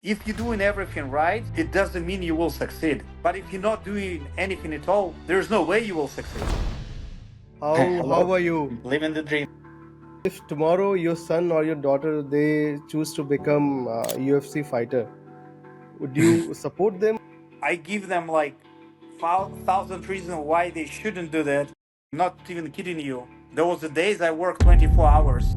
If you're doing everything right, it doesn't mean you will succeed. But if you're not doing anything at all, there's no way you will succeed. How are you? Living the dream. If tomorrow your son or your daughter they choose to become a UFC fighter, would you support them? I give them like 1,000 reasons why they shouldn't do that. Not even kidding you. There was the days I worked 24 hours.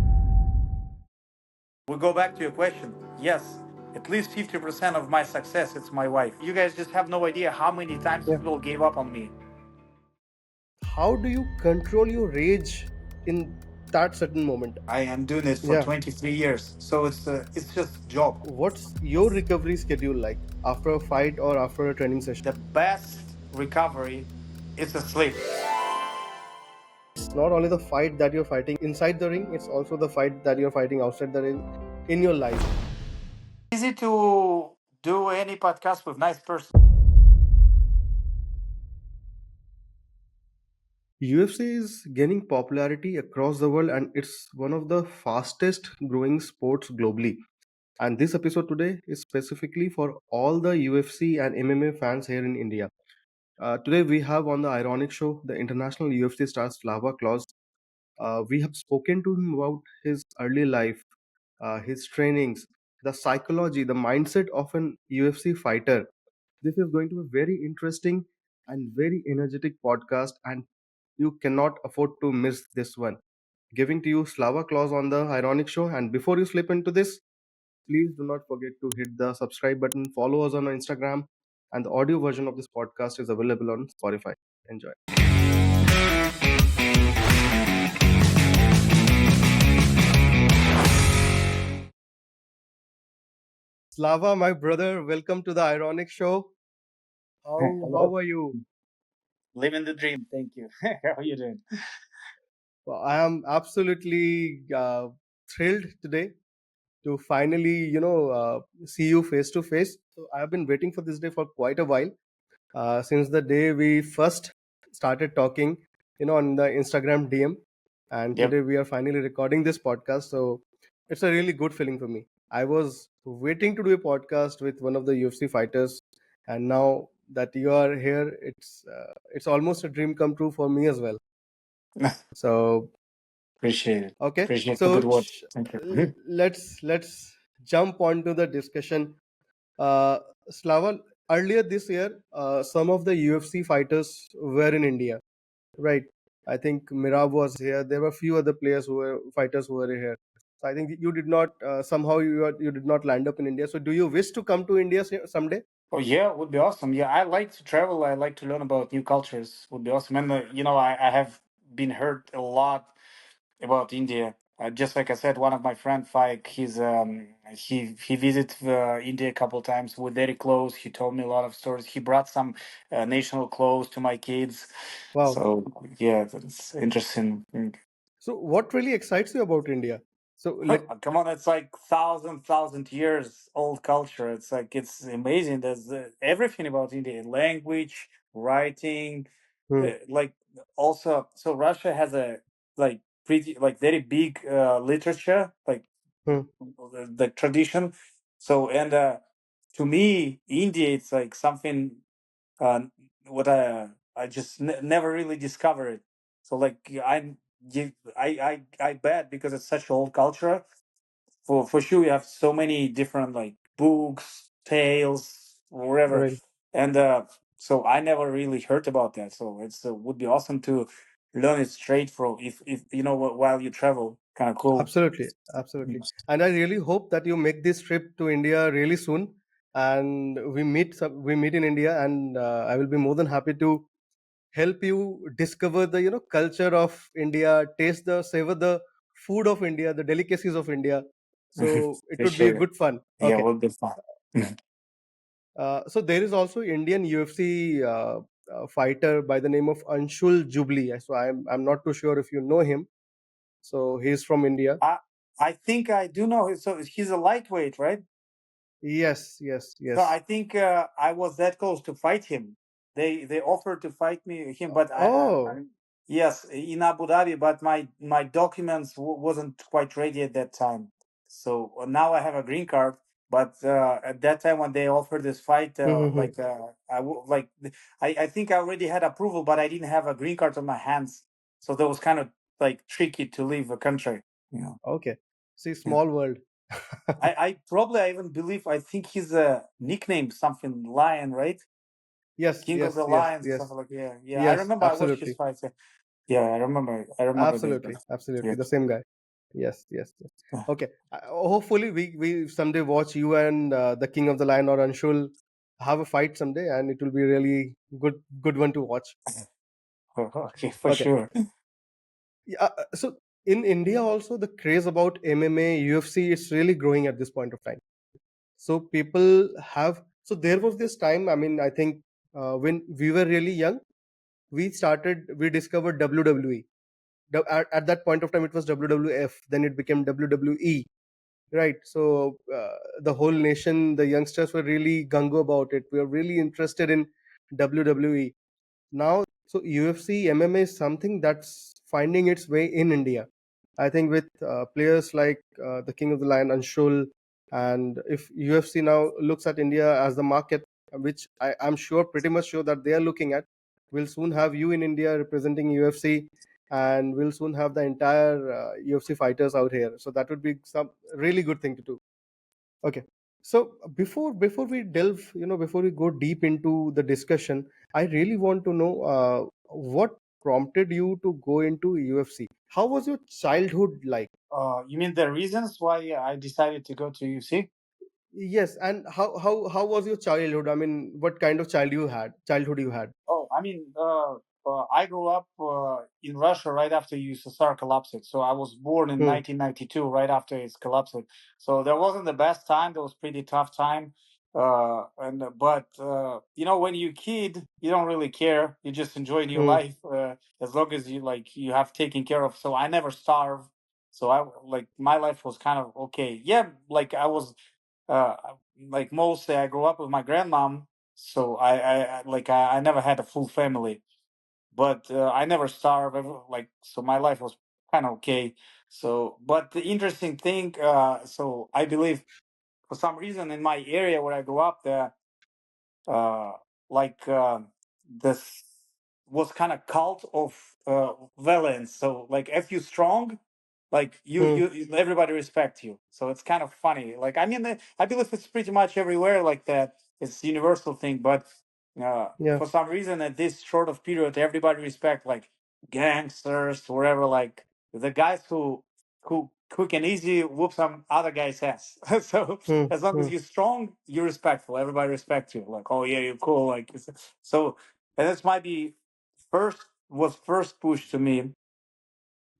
We go back to your question. Yes, at least 50% of my success, it's my wife. You guys just have no idea how many times Yeah. people gave up on me. How do you control your rage in that certain moment? I am doing this for Yeah. 23 years, so it's just job. What's your recovery schedule like after a fight or after a training session? The best recovery is a sleep. It's not only the fight that you're fighting inside the ring, it's also the fight that you're fighting outside the ring in your life. Easy to do any podcast with nice person. UFC is gaining popularity across the world and it's one of the fastest growing sports globally. And this episode today is specifically for all the UFC and MMA fans here in India. Today we have on the iRonik show the international UFC star Slava Claus. We have spoken to him about his early life, his trainings, the psychology, the mindset of an UFC fighter. This is going to be very interesting and very energetic podcast, and you cannot afford to miss this one. Giving to you Slava Claus on the iRonik show. And before you slip into this, please do not forget to hit the subscribe button, follow us on Instagram, and the audio version of this podcast is available on Spotify. Enjoy. Slava, my brother, welcome to the iRonik show. How Hello. are you? Living the dream. Thank you. How are you doing? Well, I am absolutely thrilled today to finally, see you face to face. So I have been waiting for this day for quite a while. Since the day we first started talking, on the Instagram DM. And Yep. today we are finally recording this podcast. So it's a really good feeling for me. I was waiting to do a podcast with one of the UFC fighters, and now that you are here, it's almost a dream come true for me as well. So Appreciate it. okay, Appreciate the so good words. Thank you. let's jump onto the discussion. Uh, Slava, earlier this year, some of the UFC fighters were in India, right? I think Mirab was here. There were a few other players who were fighters who were here. So I think you did not somehow you did not land up in India. So do you wish to come to India someday? Oh yeah, would be awesome. Yeah, I like to travel. I like to learn about new cultures. Would be awesome. And I have been heard a lot about India. Just like I said, one of my friend Faik, he visited India a couple times. We're very close. He told me a lot of stories. He brought some national clothes to my kids. Wow. So yeah, that's interesting. So what really excites you about India? So like, Come on, it's like thousand years old culture. It's like it's amazing. There's everything about India: language, writing, hmm, like also. So Russia has a like pretty like very big literature, like hmm, the tradition. So and to me, India, it's like something uh, what I just never really discovered. So like I bet because it's such old culture. For sure, we have so many different like books, tales, whatever, right. and so I never really heard about that. So it's would be awesome to learn it straight from if while you travel. Kind of cool. Absolutely, absolutely. And I really hope that you make this trip to India really soon, and we meet in India, and I will be more than happy to help you discover the culture of India, taste the savor the food of India, the delicacies of India. So it would be a Appreciate it. good fun. Yeah, Okay. would be fun. So there is also Indian UFC fighter by the name of Anshul Jubli. So I'm not too sure if you know him. So he's from India. I I think I do know. So he's a lightweight, right? Yes, yes, So I yes. think I was that close to fight him. They offered to fight him, but Oh, yes, in Abu Dhabi, but my documents wasn't quite ready at that time. So now I have a green card, But at that time when they offered this fight, Hmm. I think I already had approval, but I didn't have a green card on my hands, so that was kind of like tricky to leave the country. You know, Okay. See, yeah. small world. I probably I even believe I think he's a nickname something Lion, right? Yes, King of the yes, yes, Lions or yes, something like yeah, yeah. I yes, remember I watched his absolutely. fights. Yeah, yeah, I remember this. Absolutely, absolutely. Yeah. The same guy. Yes, yes, yes. Yeah. Okay. Hopefully, we someday watch you and the King of the Lion or Anshul have a fight someday, and it will be really good one to watch. Okay, for Okay. sure. Yeah. So in India also, the craze about MMA, UFC is really growing at this point of time. So people have. So there was this time. I mean, I think when we were really young, we discovered WWE. At that point of time, it was WWF. Then it became WWE. Right. So the whole nation, the youngsters were really gung about it. We are really interested in WWE now. So UFC MMA is something that's finding its way in India. I think with players like the King of the Lion Anshul, and if UFC now looks at India as the market, which I'm sure, pretty much sure that they are looking at, we'll soon have you in India representing UFC, and we'll soon have the entire UFC fighters out here. So that would be some really good thing to do. Okay. So before we delve, before we go deep into the discussion, I really want to know what prompted you to go into UFC. How was your childhood like? You mean the reasons why I decided to go to UC? Yes, and how was your childhood? I mean, what kind of childhood you had? Oh, I mean, I grew up in Russia right after USSR collapsed. So I was born in Hmm, 1992, right after it's collapsed. So there wasn't the best time. There was pretty tough time. And but you know, when you're a kid, you don't really care. You just enjoy your hmm, life as long as you have taken care of. So I never starved. So I like my life was kind of okay. Yeah, like I was uh, like mostly I grew up with my grandmom, so I never had a full family, but I never starved. Like so, my life was kind of okay. So, but the interesting thing, so I believe for some reason in my area where I grew up, there uh, like this was kind of cult of violence. So like if you strong, like hmm, everybody respect you. So it's kind of funny. Like I mean, I believe it's pretty much everywhere like that. It's a universal thing, but yeah, for some reason at this short of period, everybody respect like gangsters, whatever. Like the guys who can easily whoop some other guy's ass. So hmm, as long hmm. as you're strong, you're respectful. Everybody respects you. Like, oh yeah, you're cool. Like so, and this might be first push to me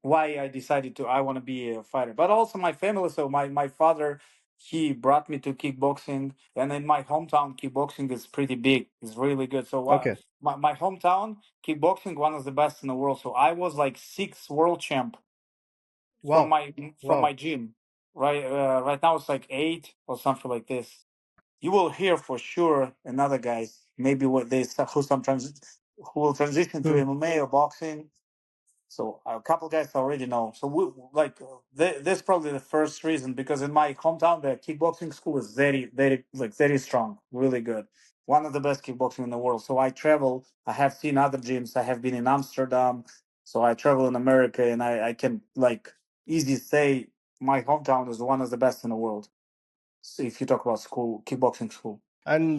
why I decided to I want to be a fighter. But also my family. So my father he brought me to kickboxing, and in my hometown, kickboxing is pretty big. It's really good. So Okay. my hometown kickboxing one of the best in the world. So I was like sixth world champ Wow. from my Wow. gym. Right now it's like eight or something like this. You will hear for sure another guys maybe what they who will transition to Hmm. MMA or boxing. So a couple guys already know. So this probably the first reason because in my hometown the kickboxing school is very strong, really good. One of the best kickboxing in the world. So I travel. I have seen other gyms. I have been in Amsterdam. So I travel in America, and I can like easily say my hometown is one of the best in the world. So if you talk about school, kickboxing school. And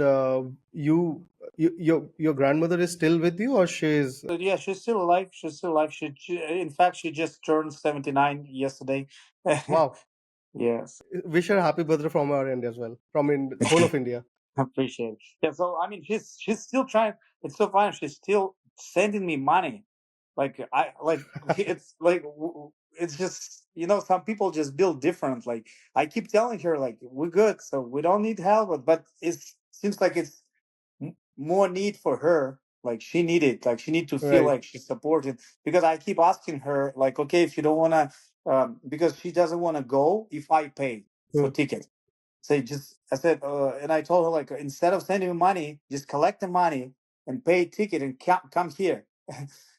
your grandmother is still with you, or she is? So yeah, she's still alive. She's still alive. In fact, she just turned 79 yesterday. Wow. Yes. Wish her happy birthday from our end as well, from in the whole of India. Appreciate it. Yeah, so I mean, she's still trying. It's so funny. She's still sending me money. Like I like it's like it's just some people just build different. Like I keep telling her like we're good, so we don't need help. But it seems like it's more need for her. Like she needed, like she need to feel Right. like she's supported. Because I keep asking her like, okay, if you don't wanna, because she doesn't wanna go if I pay for Hmm. ticket. So I said, and I told her like instead of sending me money, just collect the money and pay ticket and come here.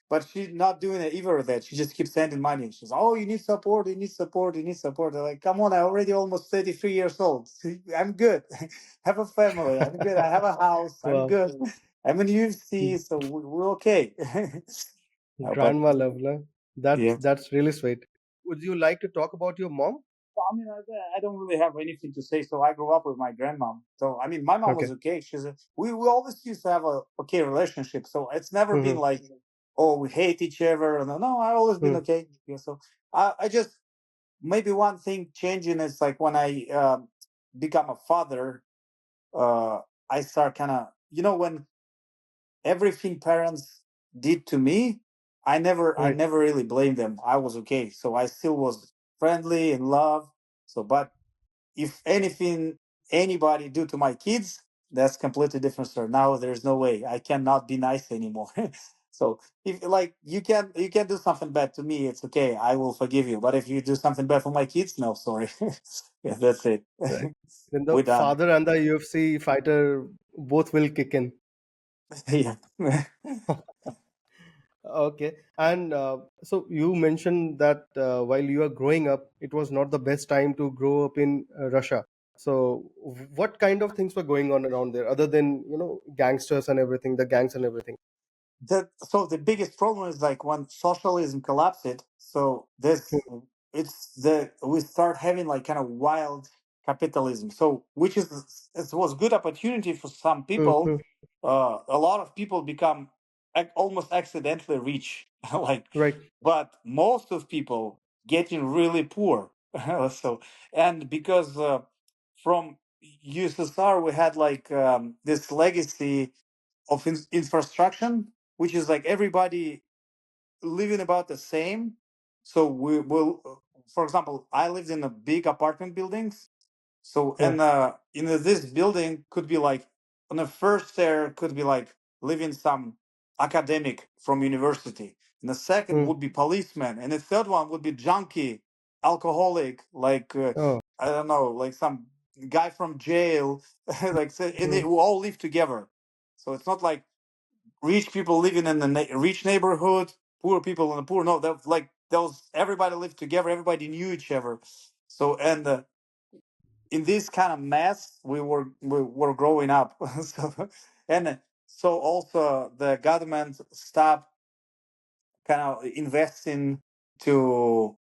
but she's not doing it either of that. She just keeps sending money. She's, oh, you need support, you need support, you need support. I'm like, come on, I already almost 33 years old. I'm good. Have a family. I'm good. I have a house. I'm Wow. good. I'm in UFC, so we're okay. But Grandma level, huh? That's yeah. that's really sweet. Would you like to talk about your mom? I mean, I don't really have anything to say. So I grew up with my grandmom. So I mean, my mom was Okay. okay. We always used to have a okay relationship. So it's never been Mm-hmm. like, oh, we hate each other. No, no, I always been Mm-hmm. okay. Yeah. So I just maybe one thing changing is like when I become a father, uh, I start kind of when everything parents did to me, I Right. never really blamed them. I was okay. So I still was friendly and love. So, but if anything anybody do to my kids, that's completely different story. Now there's no way I cannot be nice anymore. So if like you can do something bad to me, it's okay. I will forgive you. But if you do something bad for my kids, no, sorry. Yeah, that's it. Right. Then the We're done. father and the UFC fighter both will kick in. Yeah. Okay. And so you mentioned that while you are growing up, it was not the best time to grow up in Russia. So what kind of things were going on around there other than, gangsters and everything, the gangs and everything? So the biggest problem is like when socialism collapsed. So this it's the we start having like kind of wild capitalism. So which is it was good opportunity for some people. Mm-hmm. A lot of people become almost accidentally rich, like, Right. but most of people getting really poor. So and because from USSR we had like this legacy of infrastructure, which is like everybody living about the same. So we will, for example, I lived in a big apartment buildings. So Yeah. and this building could be like on the first stair could be like living some academic from university, and the second Mm. would be policeman, and the third one would be junkie, alcoholic, like Oh. I don't know, like some guy from jail, like so, and they Mm. will all live together. So it's not like rich people living in the rich neighborhood, poor people in the poor. No, that like those everybody lived together. Everybody knew each other. So and in this kind of mess, we were growing up. So and so also the government stopped kind of investing to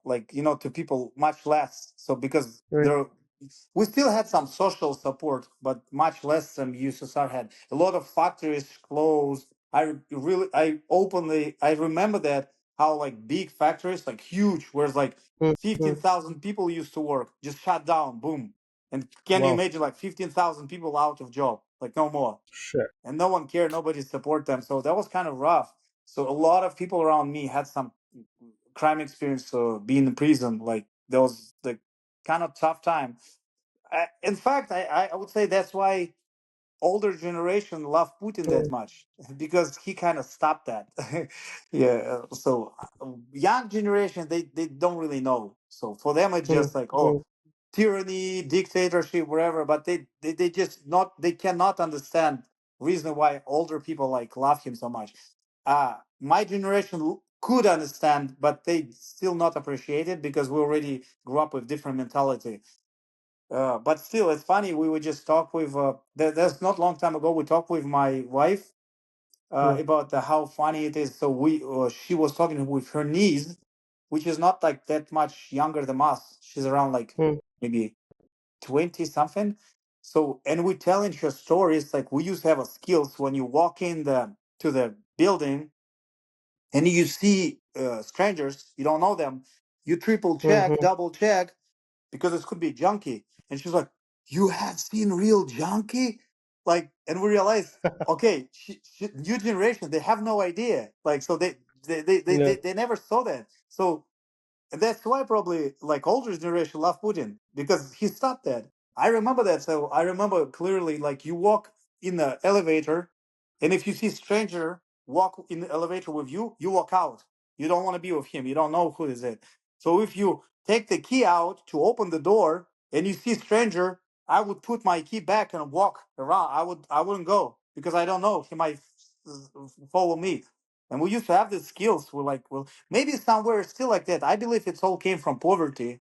like to people much less. So because Right. there we still had some social support, but much less than USSR had. A lot of factories closed. I remember that how like big factories, like huge, whereas like Mm. Mm. 15,000 people used to work, just shut down, boom. And can you Wow. imagine like 15,000 people out of job, like no more, Sure. and no one cared, nobody support them. So that was kind of rough. So a lot of people around me had some crime experience, being in prison. Like that was the kind of tough time. In fact, I would say that's why older generation love Putin that Mm. much because he kind of stopped that. Yeah. So young generation, they don't really know. So for them, it's Mm. just like, oh, Mm. tyranny, dictatorship, whatever. But they just not they cannot understand reason why older people like love him so much. My generation could understand, but they still not appreciate it because we already grew up with different mentality. But still, it's funny. We would just talk with. That's not long time ago. We talked with my wife Mm. about how funny it is. So she was talking with her niece, which is not like that much younger than us. She's around like Mm. maybe 20 something. So and we telling her stories like we used to have a skills when you walk in the to the building and you see strangers, you don't know them. You triple check, Mm. double check because this could be junkie. And she's like, "You have seen real junkie?" Like, and we realized, okay, new generation, they have no idea. Like, so Yeah. they never saw that. So and that's why probably like older generation love Putin because he stopped that. I remember that. So I remember clearly like you walk in the elevator and if you see stranger walk in the elevator with you, you walk out. You don't want to be with him. You don't know who is it. So if you take the key out to open the door and you see stranger, I would put my key back and walk around. I wouldn't go because I don't know. He might follow me. And we used to have the skills. We're like, well, maybe somewhere it's still like that. I believe it's all came from poverty,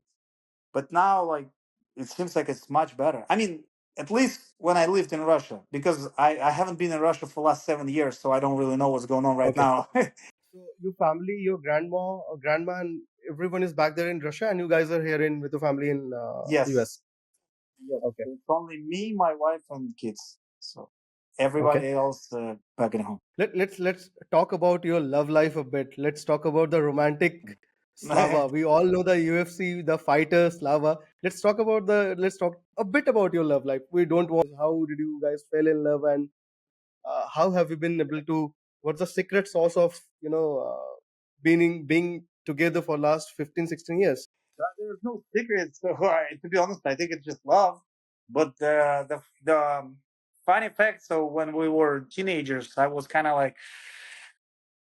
but now like it seems like it's much better. I mean, at least when I lived in Russia, because I haven't been in Russia for the last 7 years, so I don't really know what's going on right Okay. now. So your family, your grandma, and everyone is back there in Russia, and you guys are here in with the family in Yes. US. Yes. Okay. It's only me, my wife, and kids. So Okay. everybody else back at home. Let's talk about your love life a bit. Let's talk about the romantic Slava. We all know the UFC, the fighter Slava. Let's talk a bit about your love life. We don't want how did you guys fell in love, and how have you been able to, what's the secret sauce of, being together for last 15, 16 years? There's no secret. So to be honest, I think it's just love. But the funny fact. So when we were teenagers, I was kind of like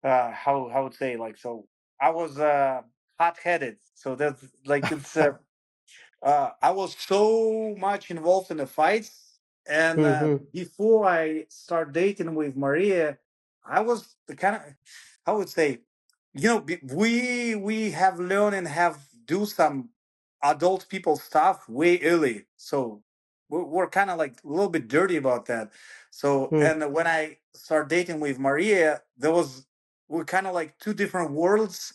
how would say like so I was hot headed. So that's like it's I was so much involved in the fights, and Hmm. before I start dating with Maria, I was the kind of, I would say, we have learned and have do some adult people stuff way early, so we're kind of like a little bit dirty about that. So, Hmm. and when I start dating with Maria, there was we're kind of like two different worlds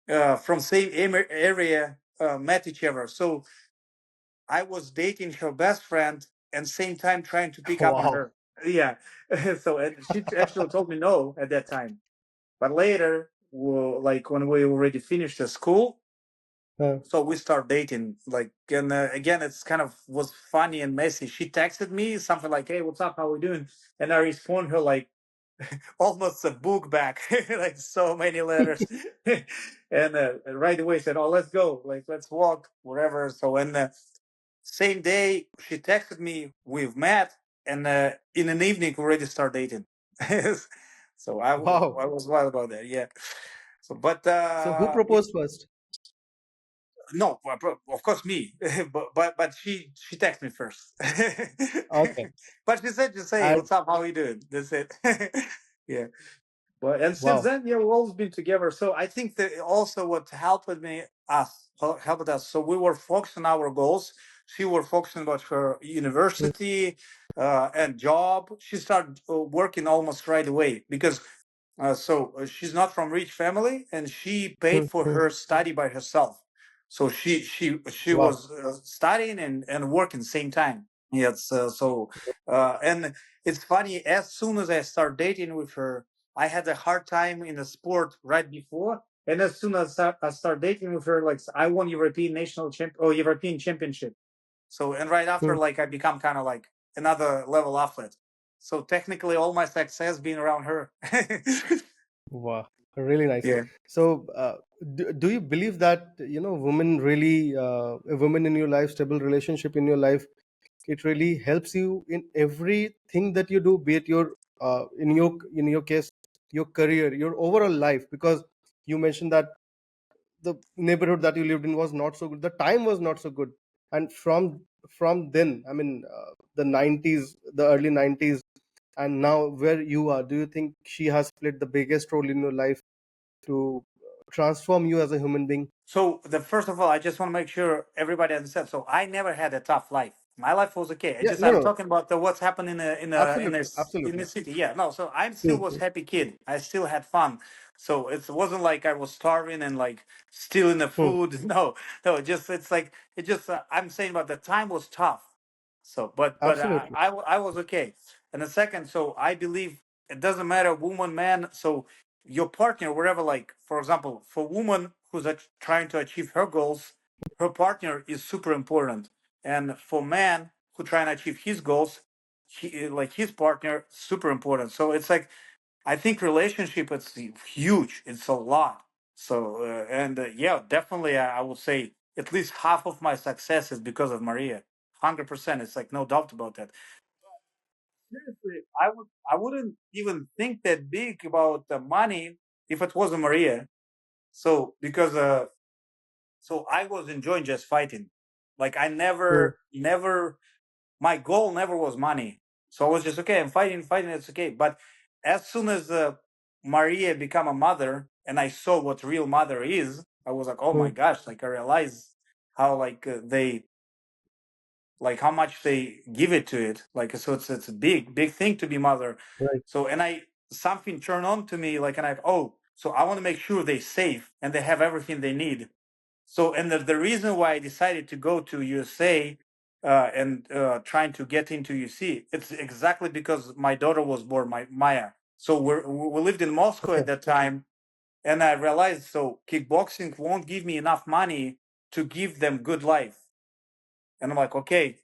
from same area met each other. So I was dating her best friend and same time trying to pick up on Wow. her. Yeah. So and she actually told me no at that time. But later, well, like when we already finished the school, Uh, so we start dating. Like, and again, it's kind of was funny and messy. She texted me something like, "Hey, what's up? How we doing?" And I respond her like almost a book back, like so many letters. And right away said, "Oh, let's go. Like, let's walk wherever." So, and same day, she texted me, we've met, and in an evening, we already start dating. So wow. I was wild about that, yeah. So, but So who proposed first? no, of course me, but she texted me first. Okay. But she said, "Just say And what's up, how you doing?" That's it. Yeah. But and since wow. then, yeah, we've always been together. So I think that also what helped us. So we were focused on our goals. She were focusing about her Hmm. university and job. She started working almost right away because she's not from rich family, and she paid Hmm. for Hmm. her study by herself. So she Wow. was studying and working same time. Yes. And it's funny. As soon as I start dating with her, I had a hard time in the sport right before, and as soon as I start dating with her, like I won European national champ or European championship. So and right after, Hmm. like I become kind of like another level athlete. So technically, all my success being around her. Wow. Really nice. Yeah. So, do you believe that, women really, a woman in your life, stable relationship in your life, it really helps you in everything that you do, be it your, in your case, your career, your overall life, because you mentioned that the neighborhood that you lived in was not so good, the time was not so good, and from then, I mean, the 90s, the early 90s, and now where you are, do you think she has played the biggest role in your life to transform you as a human being? So the first of all, I just want to make sure everybody understands. So I never had a tough life. My life was okay. I Yeah, just no, I'm no, talking about what's happened absolutely, in absolutely. the city. Yeah, no. So I'm still was Mhm. happy kid. I still had fun. So it wasn't like I was starving and like stealing the Hmm. food. No, no. It's like it just. I'm saying about the time was tough. So, but Absolutely. I was okay. And the second, so I believe it doesn't matter woman man. So your partner, wherever, like for example, for woman who's trying to achieve her goals, her partner is super important. And for man who trying to achieve his goals, like his partner, super important. So it's like I think relationship it's huge. It's a lot. So and yeah, definitely I would say at least half of my success is because of Maria. 100%. It's like no doubt about that. Seriously, I wouldn't even think that big about the money if it wasn't Maria. So because so I was enjoying just fighting. Like I Hmm. never my goal never was money. So I was just okay. I'm fighting, fighting. It's okay. But as soon as Maria become a mother and I saw what real mother is, I was like, oh my Mm. gosh, like I realized how like they like how much they give it to it. Like so it's a big thing to be mother. Right. So and I something turned on to me like and I oh, so I want to make sure they're safe and they have everything they need. So and the reason why I decided to go to USA and trying to get into UC, it's exactly because my daughter was born, my Maya. So we lived in Moscow Okay. at that time, and I realized so kickboxing won't give me enough money to give them good life. And I'm like, okay,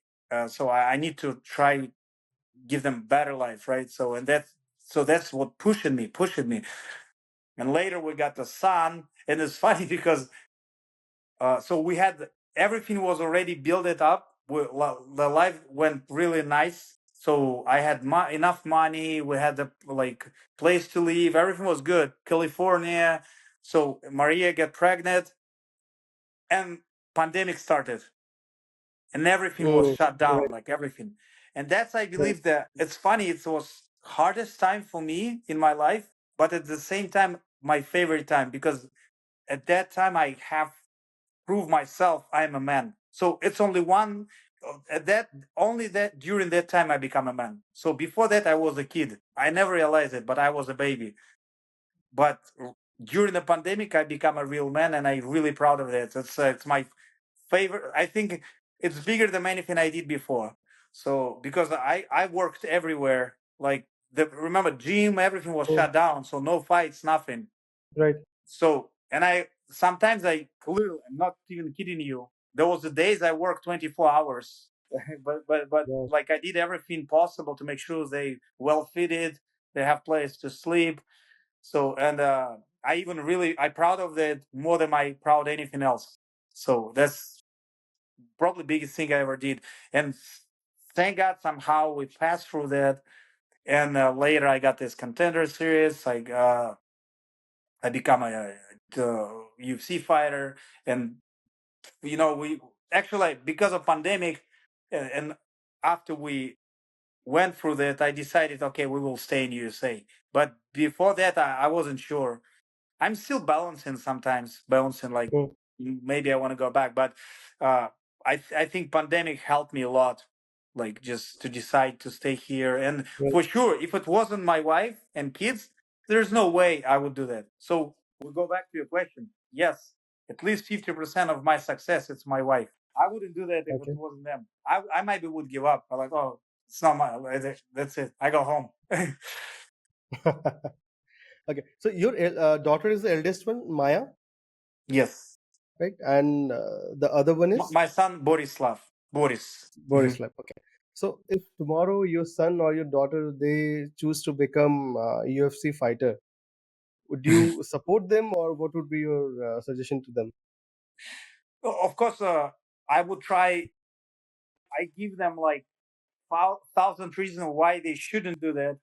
so I need to try give them better life, right? So that's what pushing me. And later we got the son, and it's funny because so we had everything was already built it up. The life went really nice. So I had enough money. We had the like place to live. Everything was good. California. So Maria got pregnant, and pandemic started, and everything was Mm. shut down. Right. Like everything, and that's I Right. believe that it's funny. It was hardest time for me in my life, but at the same time my favorite time because at that time I have prove myself I'm a man. So it's only one at that only that during that time I become a man. So before that I was a kid. I never realized it, but I was a baby. But during the pandemic I become a real man, and I'm really proud of that. It's my favorite. I think it's bigger than anything I did before. So because I worked everywhere, like the remember gym, everything was Mm. shut down, so no fights, nothing. Right. So, and I sometimes I clearly, I'm not even kidding you. There was the days I worked 24 hours, but Yeah. like I did everything possible to make sure they well fitted, they have place to sleep. So, and I even really I proud of that more than I proud anything else. So that's probably the biggest thing I ever did, and thank God somehow we passed through that. And later I got this contender series. I become a UFC fighter, and we actually because of pandemic, and after we went through that, I decided okay we will stay in USA. But before that, I wasn't sure. I'm still balancing sometimes, balancing like Mm. maybe I want to go back, but uh, I think pandemic helped me a lot, like just to decide to stay here. And Right. for sure, if it wasn't my wife and kids, there's no way I would do that. So we go back to your question. Yes, at least 50% of my success it's my wife. I wouldn't do that if it Okay. wasn't them. I maybe would give up. I'm like, oh, it's not my. That's it. I go home. Okay. So your daughter is the eldest one, Maya, Yes. right? And the other one is My son Borislav. Boris. Mhm. Borshchev. Okay. So if tomorrow your son or your daughter they choose to become UFC fighter, would you support them or what would be your suggestion to them? Of course, I would try. I give them like thousand reasons why they shouldn't do that.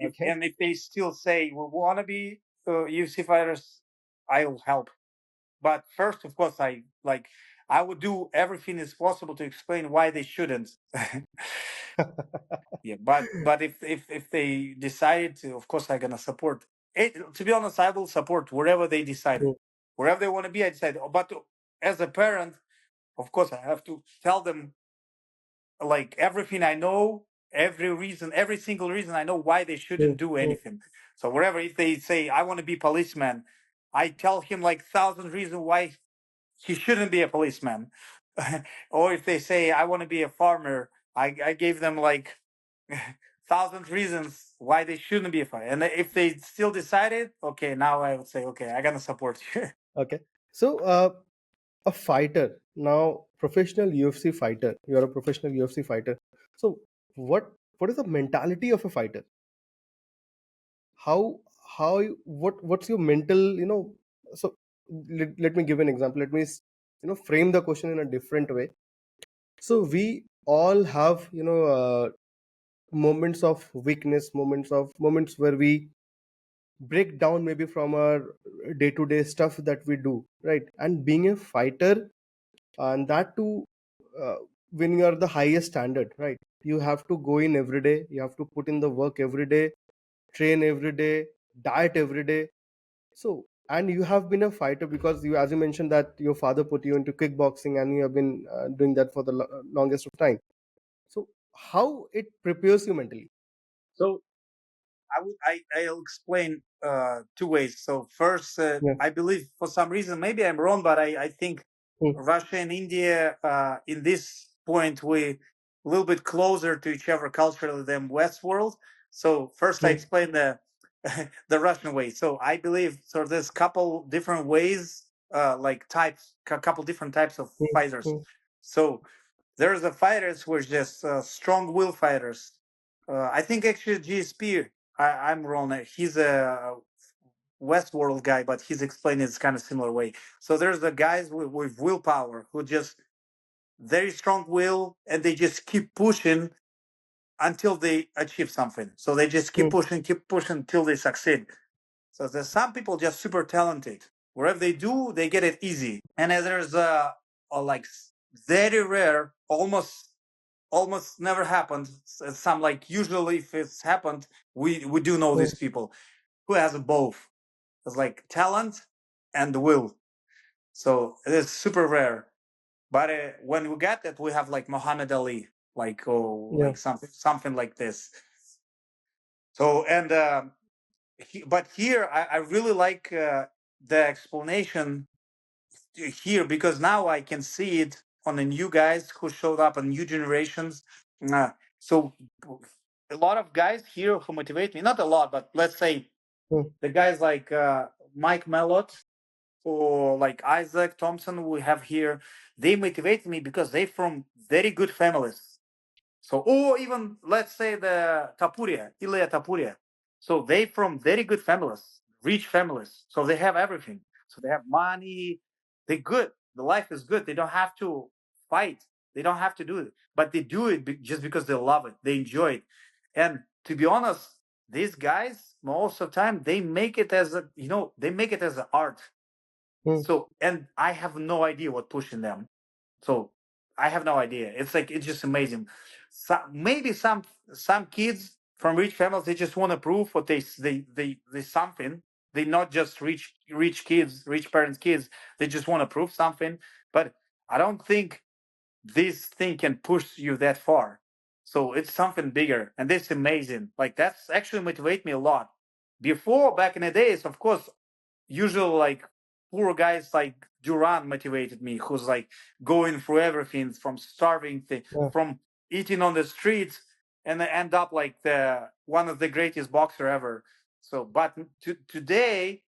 Okay. And if they still say we want to be UFC fighters, I'll help. But first, of course, I would do everything is possible to explain why they shouldn't. Yeah, but if they decided to, of course, I'm gonna support. It, to be honest, I will support wherever they decided, Mm. wherever they want to be. I decided. But as a parent, of course, I have to tell them like everything I know, every reason, every single reason I know why they shouldn't Mm. do Mm. anything. So wherever if they say I want to be policeman, I tell him like thousand reasons why he shouldn't be a policeman. Or if they say I want to be a farmer, I gave them like thousand reasons why they shouldn't be a farmer. And if they still decided, okay, now I would say okay, I gotta support you. Okay. So a fighter now, professional UFC fighter. You are a professional UFC fighter. So what is the mentality of a fighter? What's your mental? So let me give an example. Let me frame the question in a different way. So we all have moments of weakness, moments where we break down maybe from our day to day stuff that we do, right? And being a fighter, and that too, uh, when you are the highest standard, right? You have to go in every day, you have to put in the work every day, train every day, diet every day. So, and you have been a fighter because you, as you mentioned, that your father put you into kickboxing, and you have been doing that for the longest of time. So, how it prepares you mentally? So I'll explain two ways. So first, Yeah. I believe for some reason, maybe I'm wrong, but I think Mm, Russia and India in this point we a little bit closer to each other culturally than West world. So first I mm, explain the the Russian way. So I believe so there's couple different ways, like types, couple different types of mm, fighters. mm, So there's the fighters who are just strong will fighters. I think actually GSP, I'm wrong. He's a Westworld guy, but he's explained it's kind of similar way. So there's the guys with willpower who just very strong will, and they just keep pushing until they achieve something. So they just mm, keep pushing until they succeed. So there's some people just super talented. Wherever they do, they get it easy. And then there's like very rare, almost never happened. Some like usually if it's happened, we do know mm, these people who has both. It's like talent and will. So it is super rare. But when we get it, we have like Muhammad Ali, like yeah. like something like this. So and but here I really like the explanation here because now I can see it on the new guys who showed up on new generations. So a lot of guys here who motivate me, not a lot, but let's say Mm, the guys like Mike Mellott or like Isaac Thompson we have here, they motivate me because they from very good families. So, or even let's say the Tapuria, Ilya Tapuria. So they from very good families, rich families. So they have everything. So they have money. They good. The life is good. They don't have to fight. They don't have to do it, but they do it just because they love it. They enjoy it. And to be honest, these guys most of the time they make it as a they make it as an art. mm, So and I have no idea what pushing them. So I have no idea. It's like it's just amazing. Maybe some kids from rich families they just want to prove what they something. They not just rich kids, rich parents' kids. They just want to prove something. But I don't think this thing can push you that far. So it's something bigger, and this is amazing. Like that's actually motivate me a lot. Before back in the days, of course, usually like poor guys like Duran motivated me, who's like going through everything from starving yeah. from eating on the streets and they end up like the one of the greatest boxer ever. So, but today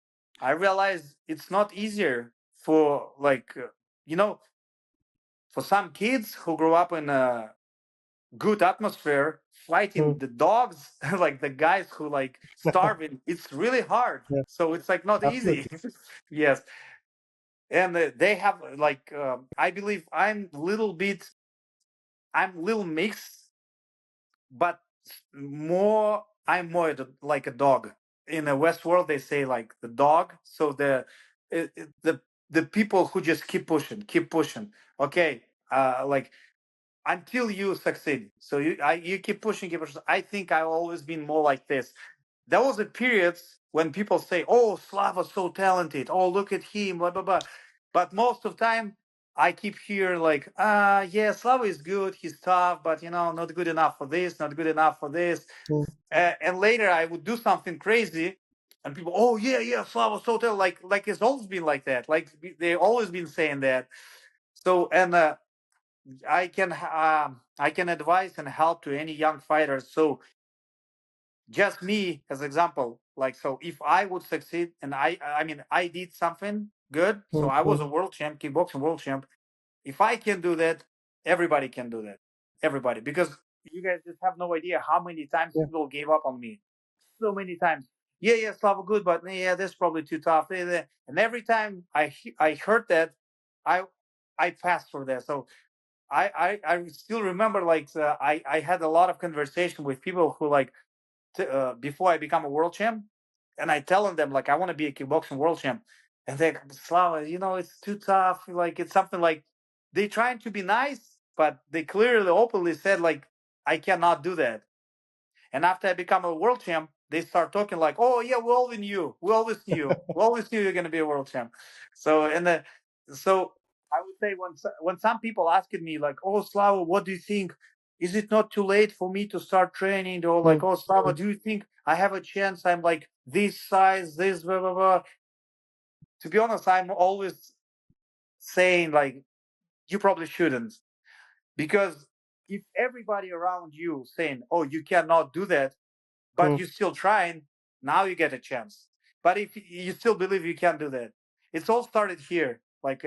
I realize it's not easier for like you know for some kids who grow up in a good atmosphere fighting Mm, the dogs like the guys who like starving it's really hard yeah. so it's like not easy Absolutely. yes and they have like I believe I'm little mixed but more I'm more like a dog in the west world they say like the dog so the people who just keep pushing okay like until you succeed. So you keep pushing, keep pushing. I think I've always been more like this. There was a period when people say, "Oh, Slava's so talented. Oh, look at him." Blah blah blah. But most of the time, I keep hearing like, yeah, Slava is good. He's tough, but not good enough for this, not good enough for this." Mm, And later, I would do something crazy, and people, "Oh yeah, yeah, Slava's so talented." Like it's always been like that. Like they always been saying that. So and I can advise and help to any young fighters. So just me as example, like so if I would succeed and I mean I did something good, so mm, I was mm, a world champ, kickboxing world champ. If I can do that, everybody can do that. Everybody, because you guys just have no idea how many times yeah. people gave up on me. So many times. Yeah, yeah, Slava good, but yeah, that's probably too tough. And every time I heard that, I I passed for that. So I still remember like I had a lot of conversation with people who like before I become a world champ, and I telling them like I want to be a kickboxing world champ, and they Slava, it's too tough. Like it's something like they trying to be nice, but they clearly openly said like I cannot do that. And after I become a world champ, they start talking like, "Oh yeah, we always knew you're gonna be a world champ." So so I would say when some people asked me like, "Oh Slava, what do you think? Is it not too late for me to start training?" Or Hmm. like, "Oh Slava, do you think I have a chance? I'm like this size, this blah blah blah." To be honest, I'm always saying like, you probably shouldn't, because if everybody around you saying, "Oh, you cannot do that," but Hmm. you're still trying, now you get a chance. But if you still believe you can do that, it's all started here. Like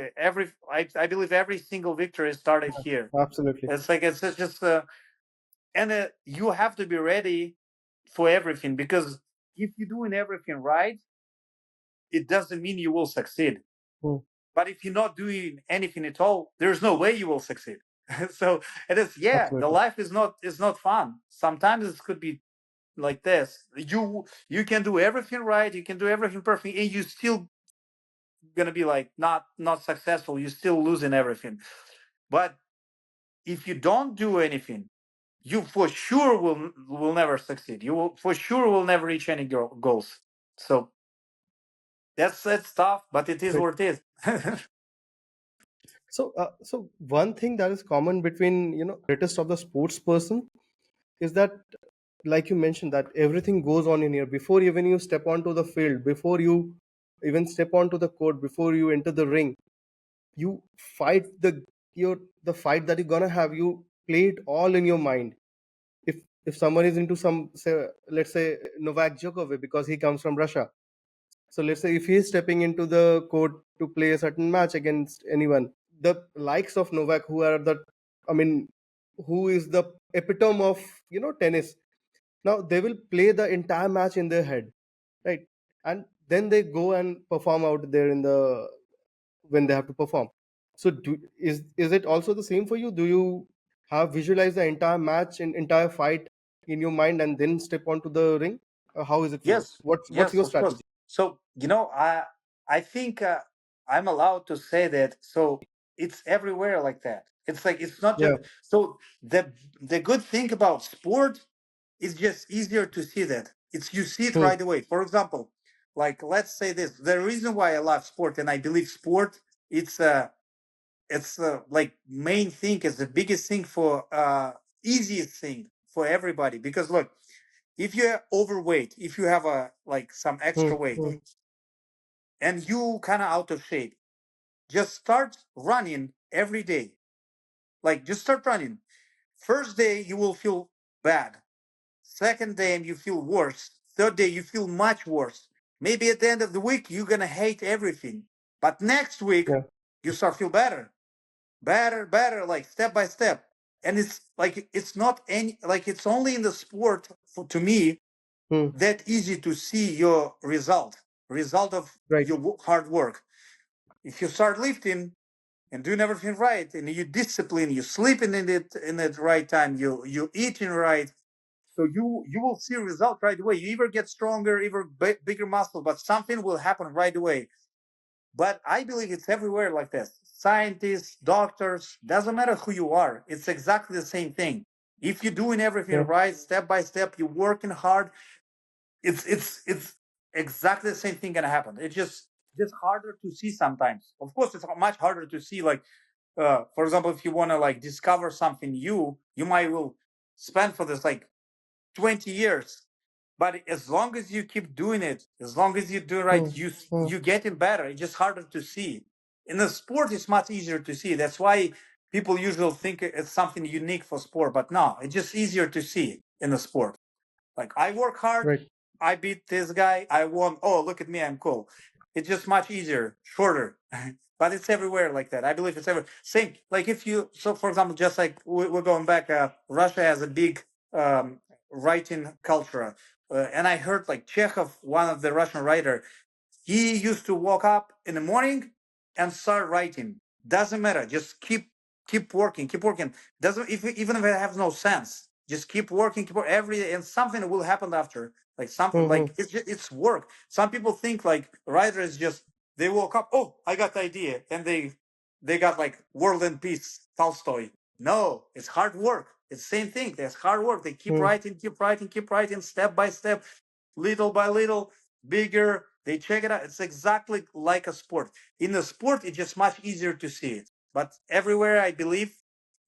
I believe every single victory started here. Absolutely. It's like it's just and you have to be ready for everything, because if you're doing everything right, it doesn't mean you will succeed. Hmm. But if you're not doing anything at all, there's no way you will succeed. So it is, yeah, the Absolutely. life is not fun. Sometimes it could be like this. You can do everything right, you can do everything perfect, and you still gonna be like not successful. You're still losing everything. But if you don't do anything, you for sure will never succeed. You will for sure will never reach any goals. So that's tough, but it is Right. what it is. So one thing that is common between greatest of the sports person is that, like you mentioned, that everything goes on in here before even you step onto the field, before you even step onto the court, before you enter the ring. You fight the fight that you're gonna have. You play it all in your mind. If someone is into some, say, let's say Novak Djokovic, because he comes from Russia. So let's say if he's stepping into the court to play a certain match against anyone, the likes of Novak, who are the, I mean, who is the epitome of tennis. Now they will play the entire match in their head, right? And then they go and perform out there in the when they have to perform. So is it also the same for you? Do you have visualized the entire match and entire fight in your mind and then step onto the ring? How is it for you? Yes, What's yes, your of course. strategy? So I think I'm allowed to say that. So it's everywhere like that. It's like it's not Yeah. just so the good thing about sport is just easier to see that. It's you see it Hmm. right away. For example, like let's say this: the reason why I love sport and I believe sport, it's like main thing is the biggest thing for easiest thing for everybody, because look, if you're overweight, if you have a like some Hmm. extra weight, and you kind of out of shape, just start running every day. Like just start running. First day you will feel bad. Second day you feel worse. Third day you feel much worse. Maybe at the end of the week you're gonna hate everything. But next week Yeah. you start feel better, better, like step by step. And it's like it's not any like it's only in the sport for, to me, Hmm. that easy to see your result of Right. your hard work. If you start lifting and doing everything right, and you discipline, you sleeping in the right time, you eating right, so you will see a result right away. You either get stronger, either bigger muscle, but something will happen right away. But I believe it's everywhere like this. Scientists, doctors, doesn't matter who you are, it's exactly the same thing. If you're doing everything Yeah. right, step by step, you're working hard, it's exactly the same thing gonna happen. It's just harder to see sometimes. Of course, it's much harder to see. Like, for example, if you want to like discover something new, you might will spend for this like 20 years. But as long as you keep doing it, as long as you do right, Hmm. Hmm. you getting better. It's just harder to see. In the sport, it's much easier to see. That's why people usually think it's something unique for sport. But no, it's just easier to see in the sport. Like I work hard, Right. I beat this guy, I won. Oh, look at me, I'm cool. It's just much easier, shorter. But it's everywhere like that. I believe it's everywhere. Same, like if you, so for example, just like we're going back, Russia has a big writing culture. And I heard like Chekhov, one of the Russian writer, he used to wake up in the morning and start writing. Doesn't matter. Just keep working, keep working. Doesn't if even if it has no sense, just keep working, keep working every day, and something will happen after. Like something Hmm. Hmm. like it's work. Some people think like writer is just they woke up. Oh, I got the idea, and they got like World and Peace Tolstoy. No, it's hard work. It's the same thing. There's hard work. They keep Hmm. writing, keep writing, keep writing, step by step. little by little, bigger. They check it out. It's exactly like a sport. In the sport, it's just much easier to see it. But everywhere, I believe,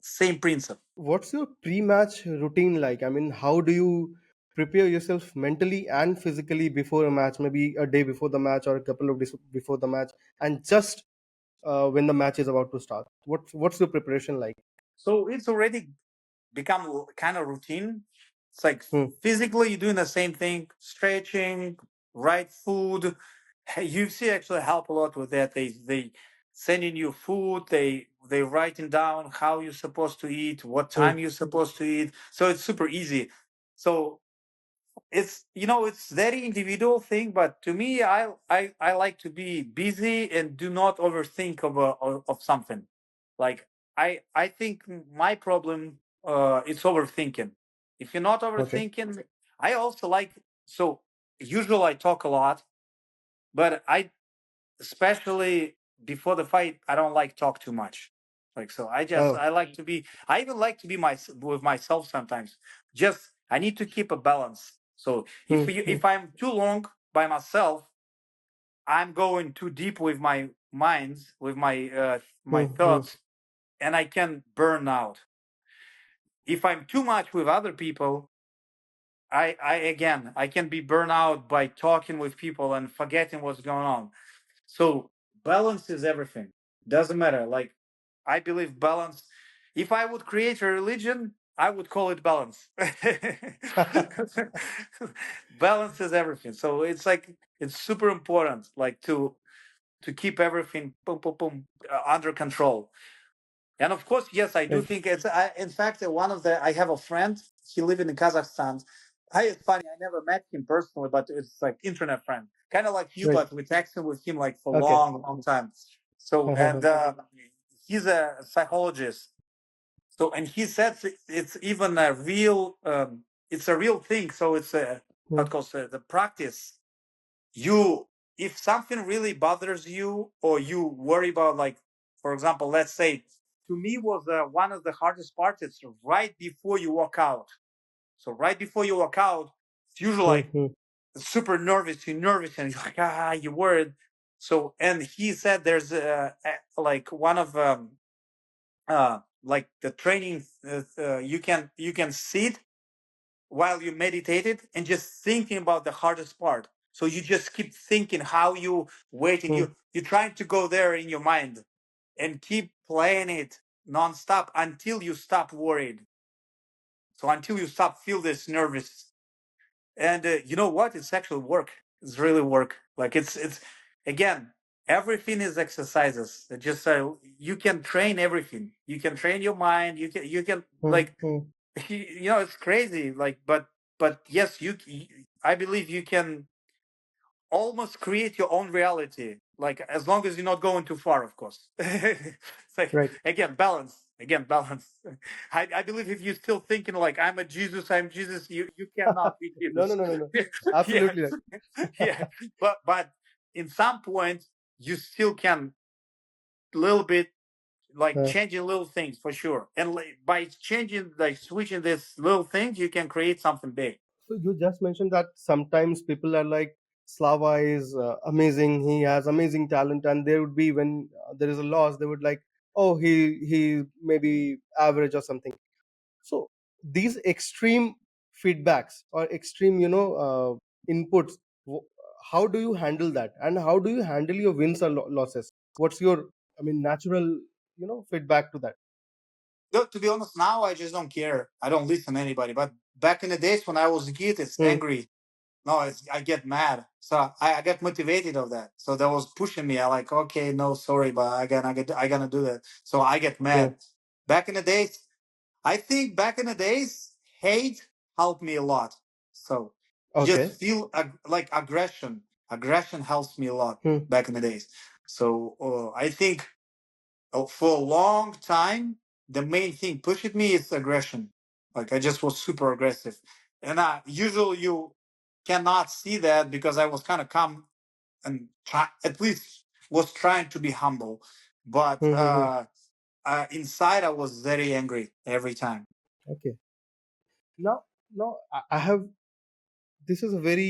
same principle. What's your pre-match routine like? I mean, how do you prepare yourself mentally and physically before a match? Maybe a day before the match or a couple of days before the match, and just when the match is about to start. What's your preparation like? So it's already become kind of routine. It's like Hmm, physically you're doing the same thing, stretching, right food. UFC actually help a lot with that. They sending you food. They writing down how you're supposed to eat, what hmm, time you're supposed to eat. So it's super easy. So it's very individual thing, but to me I like to be busy and do not overthink of something. Like I think my problem is overthinking. If you're not okay. overthinking, I also like, so usually I talk a lot, but I, especially before the fight, I don't like talk too much. Like, so Oh, I like to be, I even like to be with myself sometimes. Just I need to keep a balance. So hmm, hmm, if I'm too long by myself, I'm going too deep with my mind, with my hmm, hmm, thoughts, and I can burn out. If I'm too much with other people, I again I can be burned out by talking with people and forgetting what's going on. So balance is everything. Doesn't matter. Like, I believe balance. If I would create a religion, I would call it balance. Balance is everything. So it's like it's super important, like to keep everything boom, boom, boom, under control. And of course, yes, I do right, think it's. In fact, one of the I have a friend. He lives in Kazakhstan. It's funny. I never met him personally, but it's like internet friend, kind of like you. right. But we texted with him like for a Okay. long, long time. So and he's a psychologist. So and he says it's even a real. It's a real thing. So it's a how Hmm, it calls the practice. You, if something really bothers you or you worry about, like, for example, let's say, to me was one of the hardest parts, it's right before you walk out. So right before you walk out, it's usually hmm, like hmm, super nervous, you're nervous and you're like, you're worried. So and he said there's like one of like the training, you can sit while you meditated and just thinking about the hardest part. So you just keep thinking how you waiting. hmm, You're trying to go there in your mind and keep playing it nonstop until you stop worried. So until you stop feel this nervous. And you know what? It's actually work. It's really work. Like it's again, everything is exercises. It just you can train everything. You can train your mind. You can hmm, like hmm, it's crazy, like, but yes, I believe you can almost create your own reality, like, as long as you're not going too far, of course. It's like, right. again balance. I believe if you're still thinking like I'm Jesus, you cannot be No, no, Jesus. no, no, no. Yeah. Absolutely right. Yeah, but in some point you still can little bit, like, Uh, changing little things for sure. And by changing, like switching these little things, you can create something big. so you just mentioned that sometimes people are like, Slava is amazing. He has amazing talent, and there would be when there is a loss, they would like, oh, he maybe average or something. So these extreme feedbacks or extreme, inputs. w- How do you handle that, and how do you handle your wins or losses? What's your, I mean, natural, feedback to that? No, to be honest, now I just don't care. I don't listen to anybody. But back in the days when I was a kid, it's Hmm, angry. No, I get mad. So I get motivated of that. So that was pushing me. I like, okay, no, sorry, but I gonna do that. So I get hmm. mad. Back in the days, I think back in the days, hate helped me a lot. So just Okay. feel like aggression. Aggression helps me a lot Hmm, back in the days. So I think for a long time, the main thing pushing me is aggression. Like, I just was super aggressive, and usually you cannot see that because I was kind of calm and at least was trying to be humble, but hmm, hmm, hmm. inside I was very angry every time. Okay. Now, I have this is a very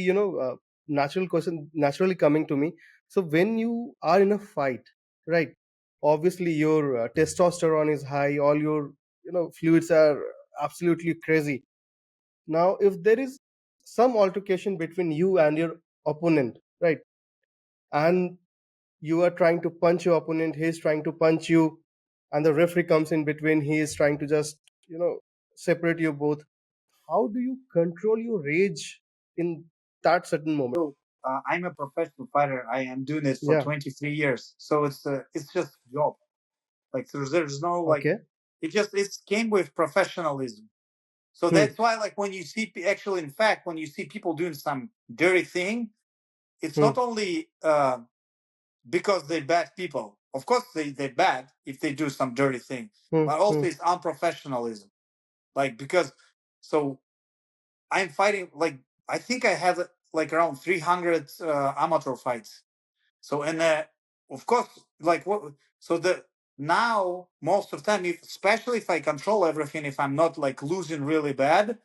natural question naturally coming to me. So when you are in a fight, right, obviously your testosterone is high, all your fluids are absolutely crazy. Now if there is some altercation between you and your opponent, right, and you are trying to punch your opponent, he is trying to punch you, and the referee comes in between, he is trying to just separate you both. How do you control your rage in that certain moment? So I'm a professional fighter. I am doing this for Yeah. 23 years. So it's just a job. Like there's no like Okay. it came with professionalism. So Hmm. that's why like when you see actually in fact when you see people doing some dirty thing, it's Hmm. not only because they're bad people. Of course they're bad if they do some dirty thing, Hmm. but Hmm. also it's unprofessionalism. Like because so I'm fighting like I think I had like around 300 amateur fights. So and of course, like what? So the now most of the time, especially if I control everything, if I'm not like losing really bad,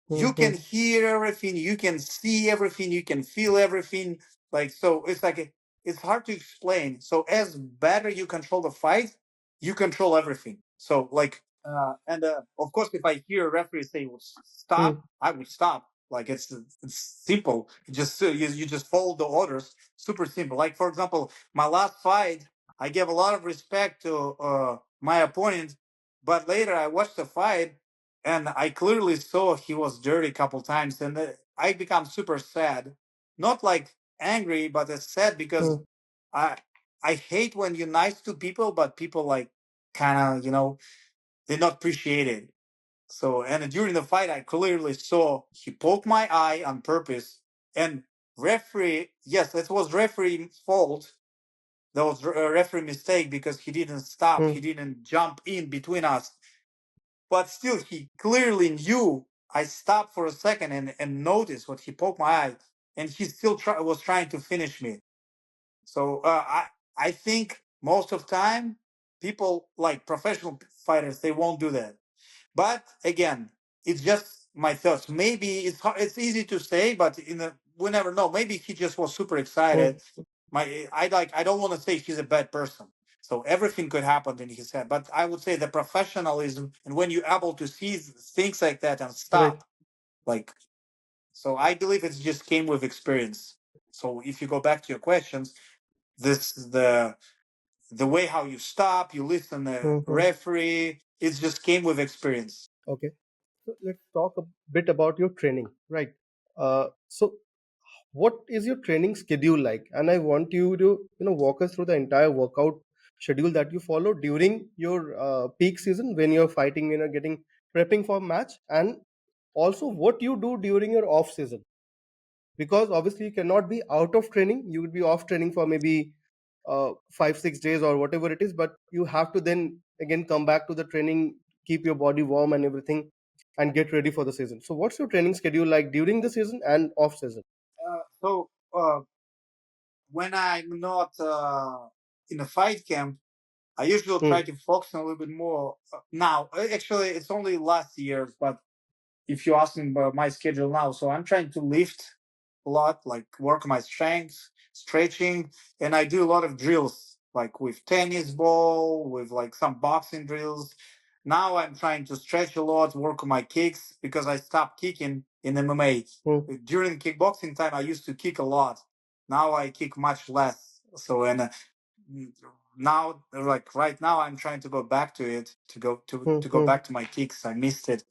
Hmm. you Hmm. can hear everything, you can see everything, you can feel everything. Like so, it's like it's hard to explain. So as better you control the fight, you control everything. So like, and of course, if I hear a referee say "Well, Hmm. stop," I would stop. Like it's simple. You just follow the orders. Super simple. Like for example, my last fight, I gave a lot of respect to my opponent, but later I watched the fight and I clearly saw he was dirty a couple times, and I become super sad. Not like angry, but sad because Hmm. I I hate when you're nice to people, but people like kind of they not appreciate it. So and during the fight, I clearly saw he poked my eye on purpose, and referee, yes, that was referee fault. That was a referee mistake because he didn't stop, Hmm. he didn't jump in between us, but still he clearly knew. I stopped for a second and noticed what he poked my eye, and he still was trying to finish me. So I think most of the time people like professional fighters they won't do that. But again, it's just my thoughts. Maybe it's easy to say, but we never know. Maybe he just was super Hmm. excited. I don't want to say he's a bad person. So everything could happen in his head. But I would say the professionalism and when you're able to see things like that and Right. stop, like so I believe it just came with experience. So if you go back to your questions, this the way how you stop, you listen the Hmm. Hmm. referee, it just came with experience. Okay. So let's talk a bit about your training, right? So what is your training schedule like? And I want you to walk us through the entire workout schedule that you follow during your peak season when you're fighting, getting prepping for match, and also what you do during your off season, because obviously you cannot be out of training. You would be off training for maybe 5 6 days or whatever it is, but you have to then again come back to the training, keep your body warm and everything, and get ready for the season. So what's your training schedule like during the season and off season? So when I'm not in a fight camp, I usually try Hmm. to focus a little bit more. Now, actually, it's only last year, but if you ask me about my schedule now, so I'm trying to lift a lot, like work my strength, stretching, and I do a lot of drills, like with tennis ball, with like some boxing drills. Now I'm trying to stretch a lot, work on my kicks because I stopped kicking in MMA. Hmm. During kickboxing time, I used to kick a lot. Now I kick much less. So and now, like right now, I'm trying to go back to it Hmm. to go Hmm. back to my kicks. I missed it.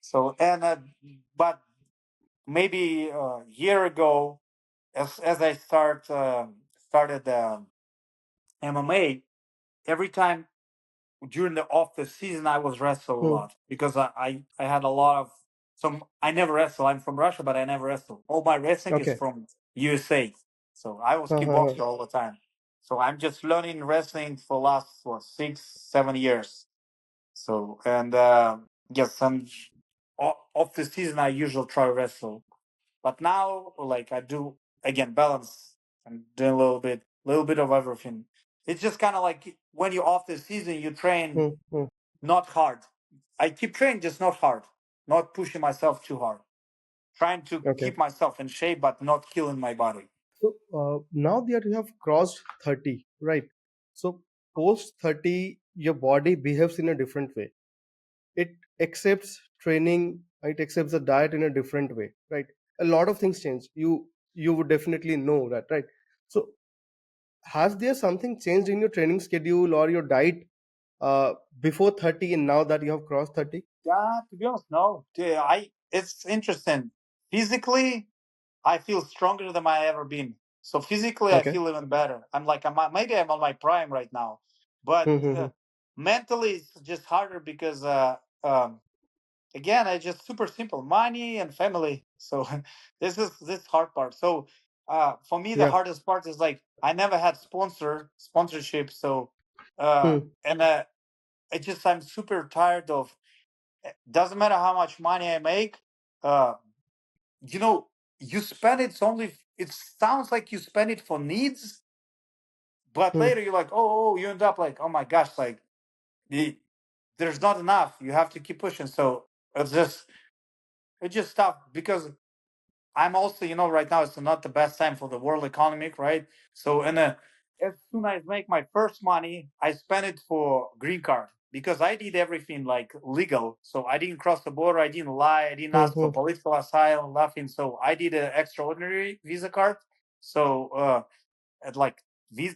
So and but maybe a year ago, as I started MMA, every time during the off the season I was wrestle a Hmm. lot because I had a lot of some I never wrestle. I'm from Russia, but I never wrestle. All my wrestling is Okay. from USA. So I was Uh-huh. kickboxer all the time. So I'm just learning wrestling for last 6 7 years. So and yes, I'm off the season I usually try wrestle. But now, like I do again, balance. I'm doing a little bit of everything. It's just kind of like when you're off the season, you train Hmm. Hmm. not hard. I keep training, just not hard, not pushing myself too hard. trying to Okay. keep myself in shape, but not killing my body. So now that you have crossed 30, right? So post 30, your body behaves in a different way. It accepts training, it accepts the diet in a different way, right? A lot of things change. You would definitely know that, right? So has there something changed in your training schedule or your diet before 30 and now that you have crossed 30? Yeah, to be honest, no. It's interesting. Physically, I feel stronger than I ever been. So physically, I Okay. feel even better. Maybe I'm on my prime right now, but Mm-hmm. mentally it's just harder because again, it's just super simple: money and family. So this hard part. So for me, the Yeah. hardest part is like I never had sponsorship. So Hmm. and I'm super tired of. Doesn't matter how much money I make. Uh, you know, you spend it only. It sounds like you spend it for needs, but Hmm. later you're like, you end up like, oh my gosh, like the, there's not enough. You have to keep pushing. So it's just it's just tough because I'm also, right now it's not the best time for the world economic, right? So, as soon as I make my first money, I spend it for green card because I did everything like legal. So I didn't cross the border, I didn't lie, I didn't ask for Hmm. political asylum, nothing. So I did an extraordinary visa card. So, at like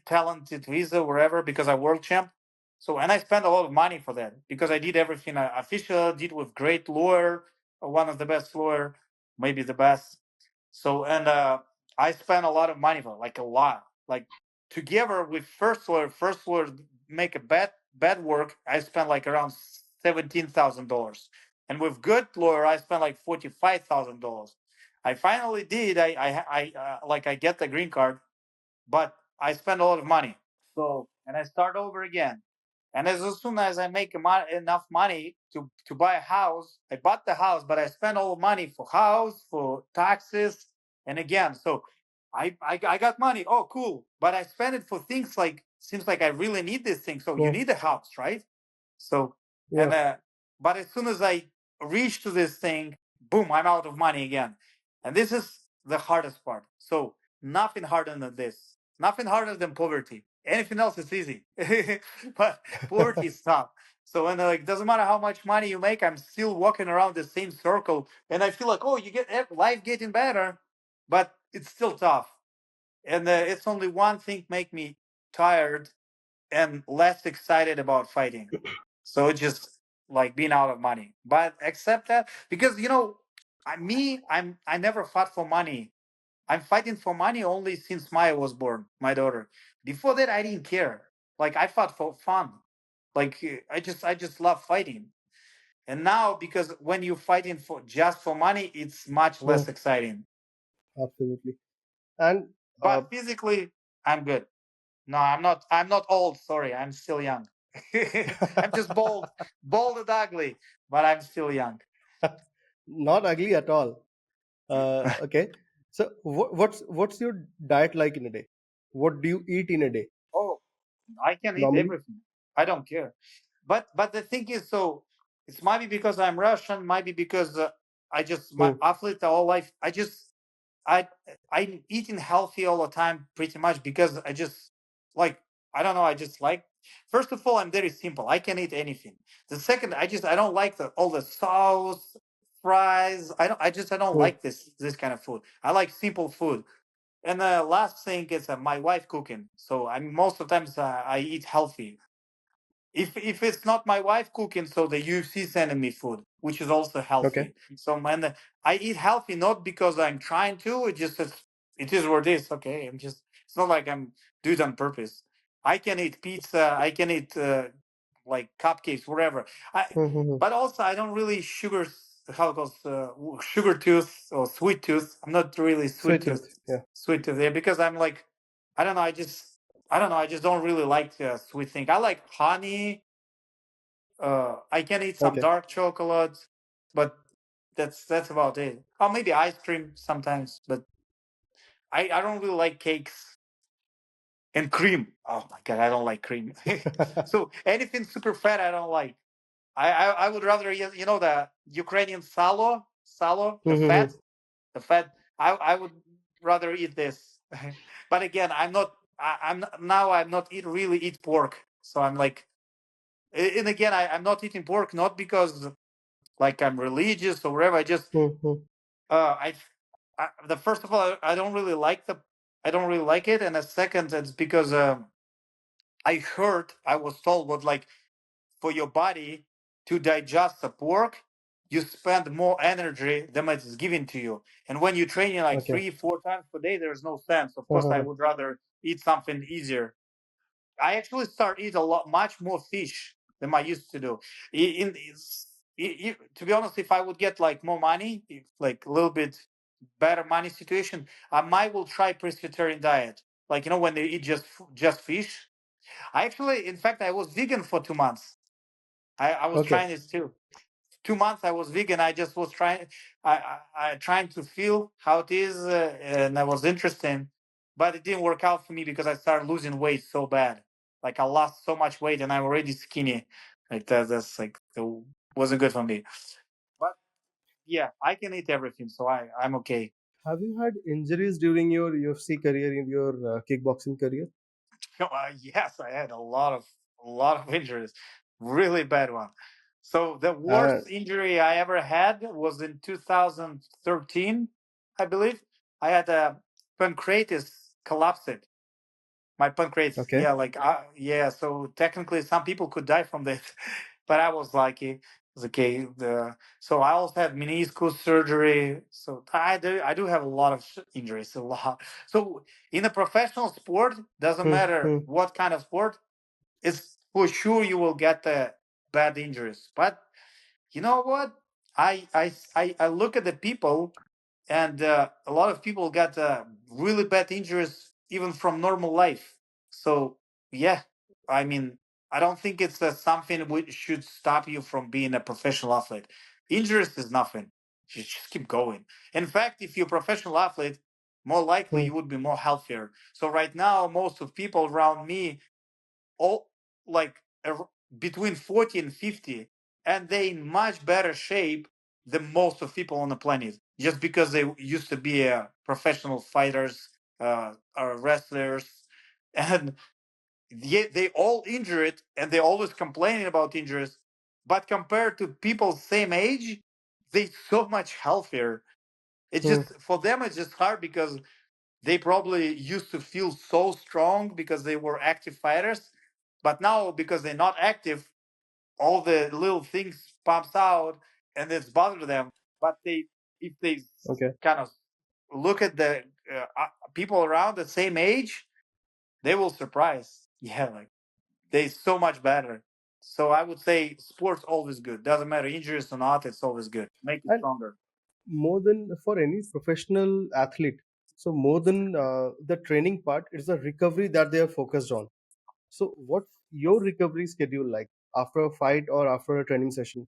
talented visa wherever because I world champ. So and I spent a lot of money for that because I did everything I official did with great lawyer, one of the best lawyer, maybe the best. So and I spent a lot of money for it, like a lot. Like together with first lawyer make a bad work. I spent like around $17,000, and with good lawyer I spent like $45,000. I finally did. I get the green card, but I spend a lot of money. So, and I start over again. And as soon as I make enough money to buy a house, I bought the house, but I spent all the money for house, for taxes, and again. So I got money. Oh, cool. But I spend it for things like, seems like I really need this thing. So you Yeah. need a house, right? So, Yeah. and, but as soon as I reach to this thing, boom, I'm out of money again. And this is the hardest part. So nothing harder than this. Nothing harder than poverty. Anything else is easy, but poverty is tough. So and like doesn't matter how much money you make, I'm still walking around the same circle, and I feel like you get life getting better, but it's still tough. And it's only one thing make me tired and less excited about fighting. So it's just like being out of money. But accept that because I never fought for money. I'm fighting for money only since Maya was born, my daughter. Before that, I didn't care. Like I fought for fun. Like I just love fighting. And now, because when you're fighting for just for money, it's much Hmm. less exciting. Absolutely. And But physically, I'm good. No, I'm not. I'm not old. Sorry, I'm still young. I'm just bald and ugly, but I'm still young. not ugly at all. Okay. So what's your diet like in a day? What do you eat in a day Oh, I can eat normally? everything. I don't care. But the thing is, so it's might be because I'm Russian, might be because I just my Hmm. athlete all life. I I'm eating healthy all the time, pretty much because I just like I don't know. I just like. First of all, I'm very simple. I can eat anything. The second, I don't like all the sauce, fries. I don't Hmm. like this kind of food. I like simple food. And the last thing is my wife cooking. So I mean, most of the times I eat healthy. If it's not my wife cooking, so the UFC sending me food, which is also Okay. healthy. So man, I eat healthy not because I'm trying to. It is what it is. Okay, I'm just. It's not like I'm do it on purpose. I can eat pizza. I can eat like cupcakes, whatever. Hmm. But also I don't really how it goes sugar tooth or sweet tooth. I'm not really Sweet tooth. Yeah. sweet tooth there because I'm like I don't know. I don't know. I just don't really like sweet thing. I like honey. I can eat some Okay. dark chocolate, but that's about it. Or maybe ice cream sometimes, but I don't really like cakes and cream. Oh my god, I don't like cream. So anything super fat, I don't like. I would rather the Ukrainian salo, the Hmm. fat. The fat, I would rather eat this. But again, I'm not. I'm not, now. I'm not really eat pork. So I'm like, and again, I'm not eating pork not because like I'm religious or whatever. I just Mm-hmm. uh, I, the first of all, I don't really like the. I don't really like it, and the second, it's because I heard, I was told, what like for your body to digest the pork, you spend more energy than it's given to you. And when you're training like Okay. 3, 4 times per day, there's no sense. Of course, I Uh-huh. would rather eat something easier. I actually start eat a lot, much more fish than I used to do. To be honest, if I would get like more money, if, like a little bit better money situation, I might will try pescatarian diet. Like when they eat just fish. I actually, in fact, I was vegan for 2 months. I was Okay. trying this too. 2 months I was vegan. I just was trying. I trying to feel how it is, and I was interested, but it didn't work out for me because I started losing weight so bad. Like I lost so much weight, and I'm already skinny. Like that's like it wasn't good for me. But yeah, I can eat everything, so I'm okay. Have you had injuries during your UFC career, in your kickboxing career? Yes, I had a lot of injuries, really bad one. So the Uh, worst injury I ever had was in 2013, I believe. I had a pancreatitis collapsed. My pancreas, okay. yeah, like yeah. So technically, some people could die from this, but I was lucky. It was okay. So I also had meniscus surgery. So I do have a lot of injuries, a lot. So in a professional sport, doesn't matter Mm-hmm. what kind of sport, it's for sure you will get the bad injuries. But you know what? I look at the people, and a lot of people got really bad injuries even from normal life. So yeah, I mean, I don't think it's something which should stop you from being a professional athlete. Injuries is nothing. You just keep going. In fact, if you're a professional athlete, more likely you would be more healthier. So right now, most of people around me all like between 40 and 50, and they in much better shape than most of people on the planet just because they used to be professional fighters, wrestlers, and yet they all injured and they always complaining about injuries, but compared to people same age, they so much healthier. It's Mm-hmm. just for them it's just hard because they probably used to feel so strong because they were active fighters, but now because they're not active, all the little things pops out and it's bothering them. But if they Okay. kind of look at the people around the same age, they will surprise. Yeah, like they so much better. So I would say sports always good. Doesn't matter injuries or not, it's always good. Make it And stronger. more than for any professional athlete, so more than the training part, it's the recovery that they are focused on. So what's your recovery schedule like after a fight or after a training session?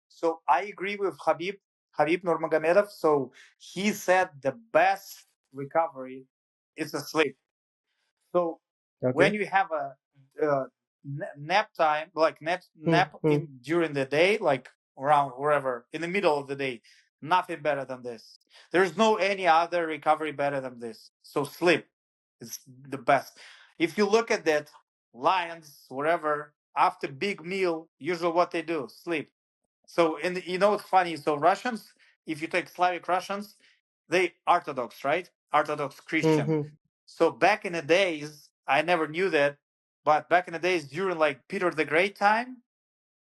So I agree with Habib Nurmagomedov. So he said the best recovery is a sleep. So when Okay. you have a nap time, like nap Mm-hmm. in during the day, like around wherever in the middle of the day, nothing better than this. There's no any other recovery better than this. So sleep is the best. If you look at that, lions, whatever, after big meal, usually what they do, sleep. So, and it's funny. So, Russians, if you take Slavic Russians, they Orthodox, right? Orthodox Christian. Mm-hmm. So, back in the days, I never knew that, but back in the days during like Peter the Great time,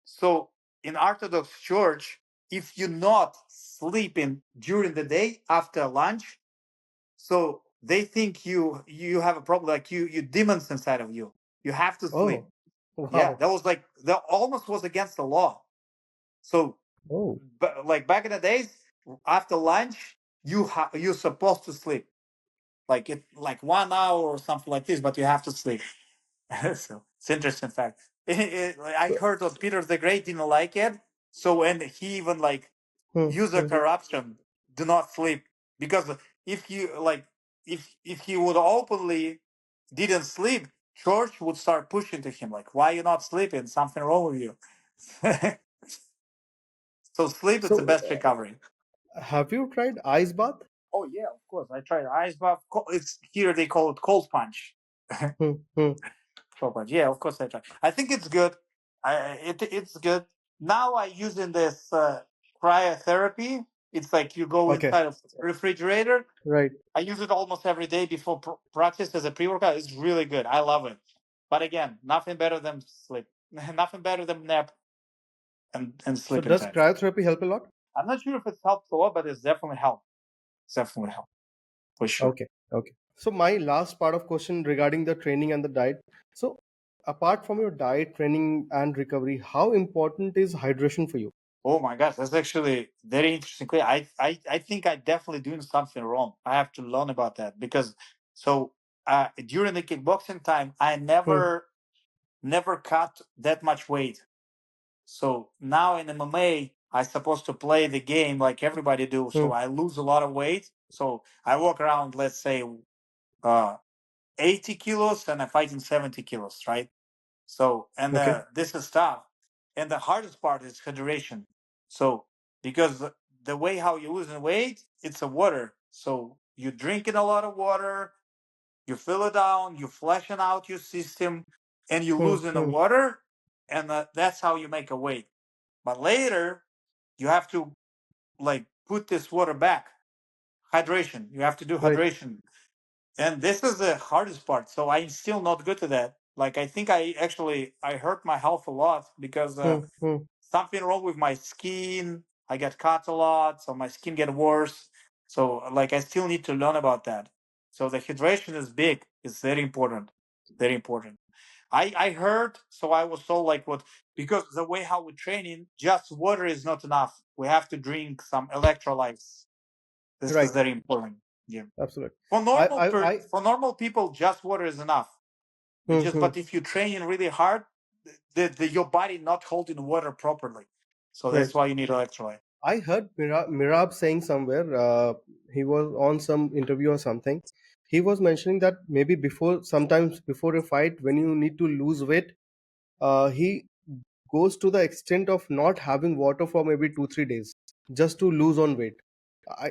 so in Orthodox Church, if you're not sleeping during the day after lunch, so they think you have a problem, like you demons inside of you. You have to sleep. Oh, Yeah, wow. that was like that almost was against the law. So Oh, but like back in the days, after lunch, you're supposed to sleep like it like 1 hour or something like this, but you have to sleep. So it's interesting fact. I so, heard that Peter the Great didn't like it, so and he even like user mm-hmm. corruption, do not sleep because if you like if he would openly didn't sleep, church would start pushing to him like, why you not sleeping? Something wrong with you. So sleep is the So best recovery. Have you tried ice bath? Oh yeah, of course. I tried ice bath. It's here they call it cold punch. Hmm, hmm. Cold punch. Yeah, of course I tried. I think it's good. It's good. Now I using this cryotherapy. It's like you go Okay, inside of refrigerator. right. I use it almost every day before practice as a pre-workout. It's really good. I love it. But again, nothing better than sleep. Nothing better than nap and So sleeping does time. cryotherapy help a lot? I'm not sure if it's helped a lot, but it's definitely helped. It's definitely helped for sure. Okay, okay. So my last part of question regarding the training and the diet. So apart from your diet, training, and recovery, how important is hydration for you? Oh my gosh, that's actually very interesting. I think I definitely doing something wrong. I have to learn about that because so during the kickboxing time, I Hmm, never cut that much weight. So now in MMA, I supposed to play the game like everybody do. hmm. So I lose a lot of weight. So I walk around, let's say, uh, 80 kilos and I fight in 70 kilos, right? So, and Okay, this is tough. And the hardest part is hydration. So, because the way how you losing weight, it's a water. So you're drinking a lot of water, you fill it down, you flashing out your system, and you hmm, losing the hmm. water, and that's how you make a weight. But later, you have to like put this water back. Hydration. You have to do Right. hydration, and this is the hardest part. So I'm still not good at that. Like I think I hurt my health a lot because Hmm, hmm. something wrong with my skin. I get cut a lot, so my skin get worse. So like I still need to learn about that. So the hydration is big. It's very important. Very important. I heard, so I was told like what because the way how we're training, just water is not enough. We have to drink some electrolytes. This is Right. very important. Yeah. Absolutely. For I, normal I, I. for normal people, just water is enough. It Hmm, just hmm. but if you're training really hard, your body not holding water properly. So Right. that's why you need electrolyte. I heard Mirab saying somewhere, he was on some interview or something. He was mentioning that maybe sometimes before a fight, when you need to lose weight, he goes to the extent of not having water for maybe 2 3 days just to lose on weight. I,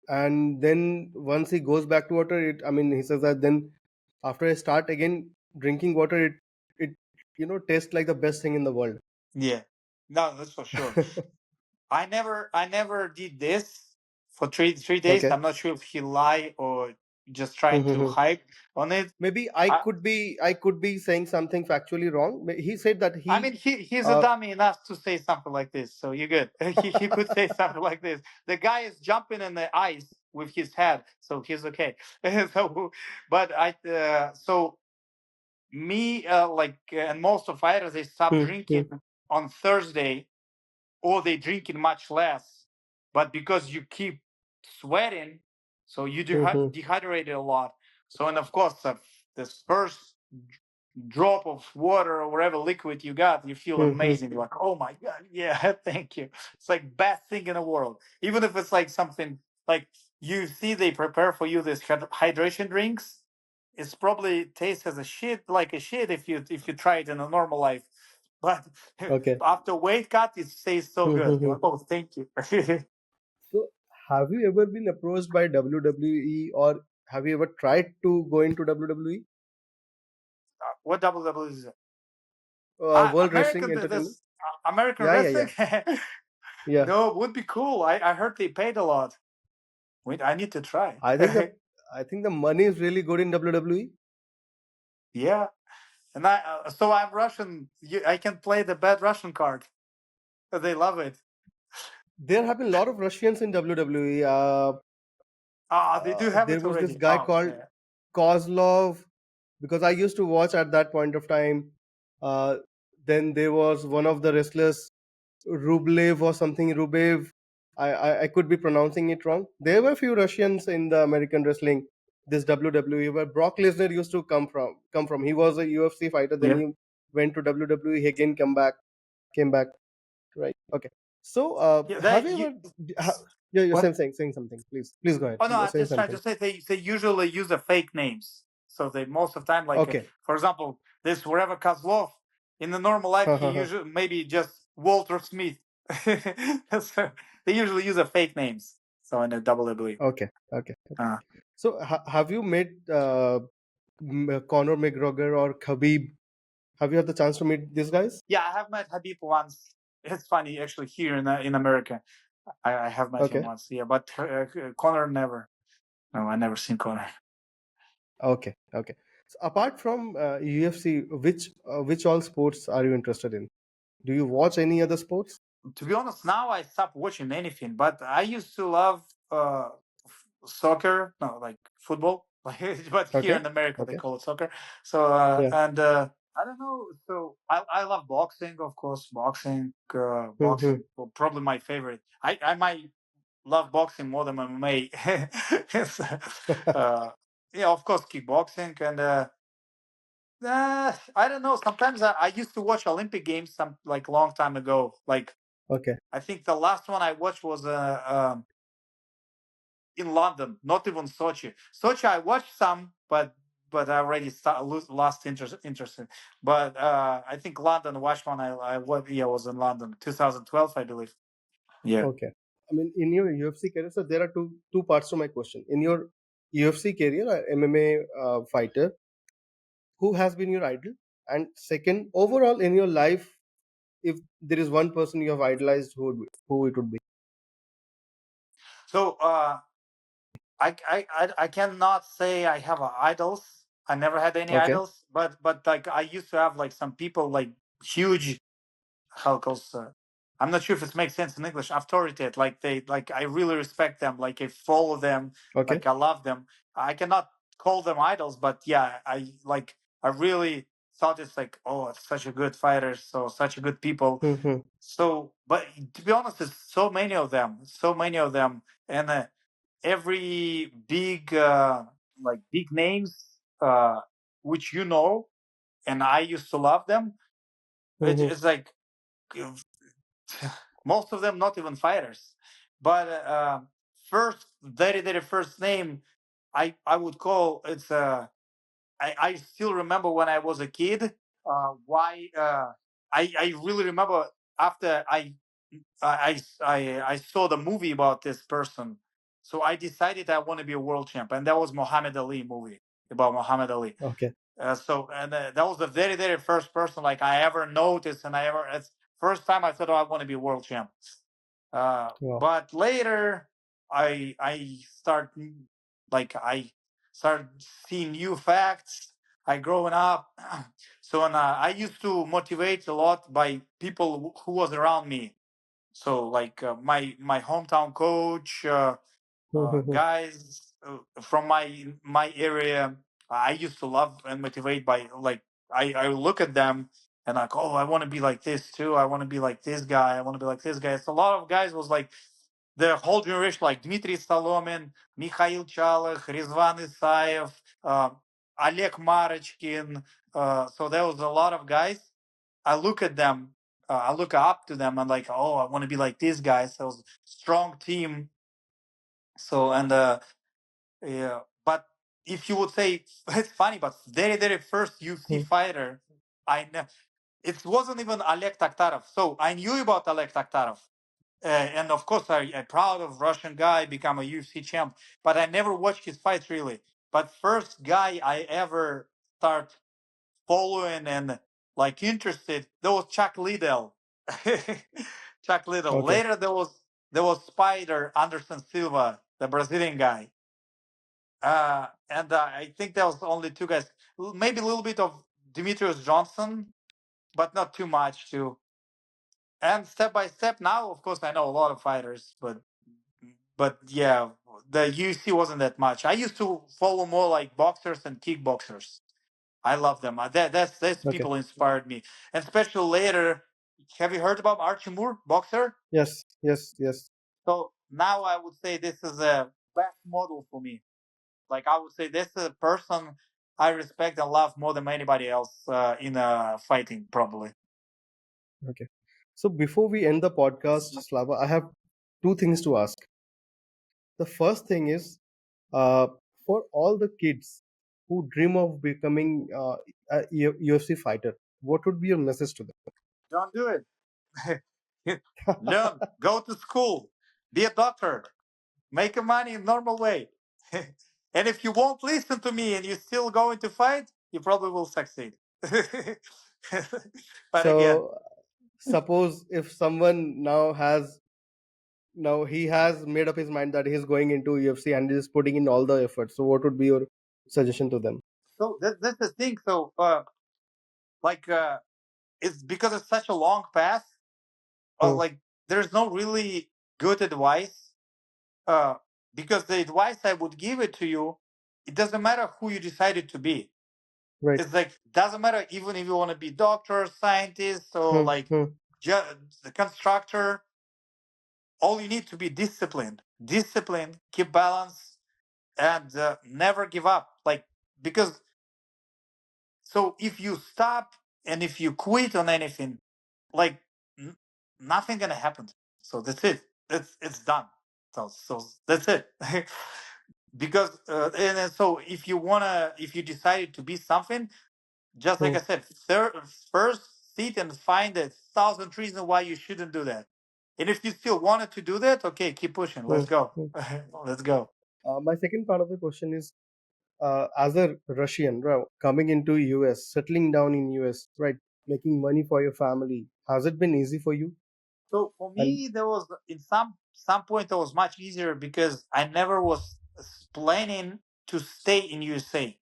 and then once he goes back to water, I mean, he says that then after I start again drinking water, it tastes like the best thing in the world. Yeah. No, that's for sure. I never did this for three days. Okay. I'm not sure if he lied or just trying to hype on it. Maybe I I, could be I could be saying something factually wrong. He said that I he mean, he's a uh, dummy enough to say something like this, so you're good. He could say something like this. The guy is jumping in the ice with his head, so he's okay. So, but so me and most of fighters they stop hmm, hmm, drinking on Thursday or they drinking much less. But because you keep sweating, so you hmm, hmm, dehydrated a lot. So and of course this first drop of water or whatever liquid you got, you feel hmm, hmm. amazing. You're like, oh my god, yeah, thank you. It's like best thing in the world. Even if it's like something like you see they prepare for you this hydration drinks. It's probably tastes as a shit like a shit if you try it in a normal life. But Okay. after weight cut, it tastes so Hmm, good. hmm, You're hmm. like, oh, thank you. So, have you ever been approached by WWE, or have you ever tried to go into WWE? What WWE is it? Ah, World Wrestling American Entertainment? this American Yeah, yeah, wrestling. yeah, yeah. No, would be cool. I heard they paid a lot. Wait, I need to try. I think the I think the money is really good in WWE. Yeah, and I'm Russian. I can play the bad Russian card. They love it. There have been a lot of Russians in WWE. Ah, they do have There it was this already. guy Oh, called yeah. Kozlov, because I used to watch at that point of time. Uh, then there was one of the wrestlers, Rublev or something, Rubev. I could be pronouncing it wrong. There were a few Russians in the American wrestling, this WWE, where Brock Lesnar used to come from. He was a UFC fighter, then Yeah. he went to WWE. He again came back, right? Okay. So, Yeah, have you ever? Yeah, you're what? saying something. Please go ahead. Oh no, You were I'm saying just trying to something. say they usually use the fake names. So they most of the time, like Okay. for example, this wherever Kozlov in the normal life, he usually maybe just Walter Smith. So they usually use the fake names. So in the WWE. Okay, okay. Uh, So have you met Conor McGregor or Khabib? Have you had the chance to meet these guys? yeah, I have met Habib once. It's funny actually here in America. I have met him Okay, once. Yeah, but Connor never. No, I never seen Connor. okay, okay. So apart from UFC, which all sports are you interested in? Do you watch any other sports? To be honest, now I stopped watching anything. But I used to love soccer, no, like football. But here Okay, in America they okay, call it soccer. So yeah. I don't know. So I love boxing, of course. Boxing, Mm-hmm. boxing. Well, probably my favorite. I might love boxing more than MMA. It's, yeah, of course, kickboxing and. I don't know. Sometimes I used to watch Olympic games some like long time ago. Like Okay, I think the last one I watched was in London, not even Sochi. Sochi I watched some, but I already lost interest in. But I think London watched one. Yeah, was in London, 2012, I believe. Yeah. okay. I mean, in your UFC career, so there are two parts to my question. In your UFC career, MMA fighter, who has been your idol? And second, overall in your life, if there is one person you have idolized, who it would be? So I cannot say I have idols. I never had any Okay, idols, but like I used to have like some people like huge how it goes. I'm not sure if it makes sense in English. Authority, like they, like I really respect them. Like I follow them. okay. Like I love them. I cannot call them idols, but yeah, I like. I really thought it's like, oh, it's such a good fighters, so such a good people. Mm-hmm. So, but to be honest, it's so many of them, so many of them, and every big, like big names, which you know, and I used to love them. Mm-hmm. It's like most of them not even fighters. But first, very first name, I would call it's. I still remember when I was a kid. Why? I really remember after I saw the movie about this person. So I decided I want to be a world champ, and that was Muhammad Ali movie about Muhammad Ali. Okay. That was the very first person like I ever noticed, and it's first time I thought, oh, I want to be world champ. Wow. But later I start like I start seeing new facts. I growing up, so and I used to motivate a lot by people who was around me. So like my hometown coach, Mm-hmm. guys from my area, I used to love and motivate by like I look at them and like, oh, I want to be like this too. I want to be like this guy. I want to be like this guy. It's a lot of guys was like the whole generation, like Dmitry Solomin, Mikhail Chalых, Rizvan Isayev, Oleg Marechkin. So there was a lot of guys. I look at them, I look up to them, and like, oh, I want to be like these guys. So it was a strong team. So and yeah, but if you would say it's funny, but very first UFC fighter, know it wasn't even Oleg Taktarov. So I knew about Oleg Taktarov. And of course, I proud of Russian guy become a UFC champ, but I never watched his fights really. But first guy I ever start following and like interested, there was Chuck Liddell. Chuck Liddell. Okay. Later there was Spider Anderson Silva, the Brazilian guy. And I think there was only two guys. Maybe a little bit of Demetrius Johnson, but not too much too. And step by step, now of course I know a lot of fighters, but yeah, the UFC wasn't that much. I used to follow more like boxers and kickboxers. I love them. That's Okay. people inspired me, and especially later. Have you heard about Archie Moore, boxer? Yes. Yes. Yes. So now I would say this is a best model for me. Like I would say this is a person I respect and love more than anybody else in fighting, probably. Okay. So before we end the podcast, Slava, I have two things to ask. The first thing is, uh, for all the kids who dream of becoming a UFC fighter, what would be your message to them? Don't do it. Learn. Go to school. Be a doctor. make a money in normal way. And if you won't listen to me and you're still going to fight, you probably will succeed. But again, So suppose if someone now he has made up his mind that he's going into UFC and is putting in all the effort. So what would be your suggestion to them? so that's the thing. So like it's because it's such a long path. Hmm, Like there's no really good advice. Uh, because the advice I would give it to you, it doesn't matter who you decided to be. right. It's like doesn't matter even if you want to be doctor, scientist, or Hmm, like hmm, the constructor. All you need to be disciplined, disciplined, keep balance, and never give up. Like because so if you stop and if you quit on anything, like n- nothing gonna happen. So that's it. It's done. So that's it. Because and then so if you decided to be something, just like hmm, I said, first sit and find a thousand reasons why you shouldn't do that. And if you still wanted to do that, okay, keep pushing. hmm, Let's go. hmm. Let's go. My second part of the question is, as a Russian, right, coming into US, settling down in US, right, making money for your family, has it been easy for you? So for And me, there was in some point that was much easier because I never was planning to stay in USA.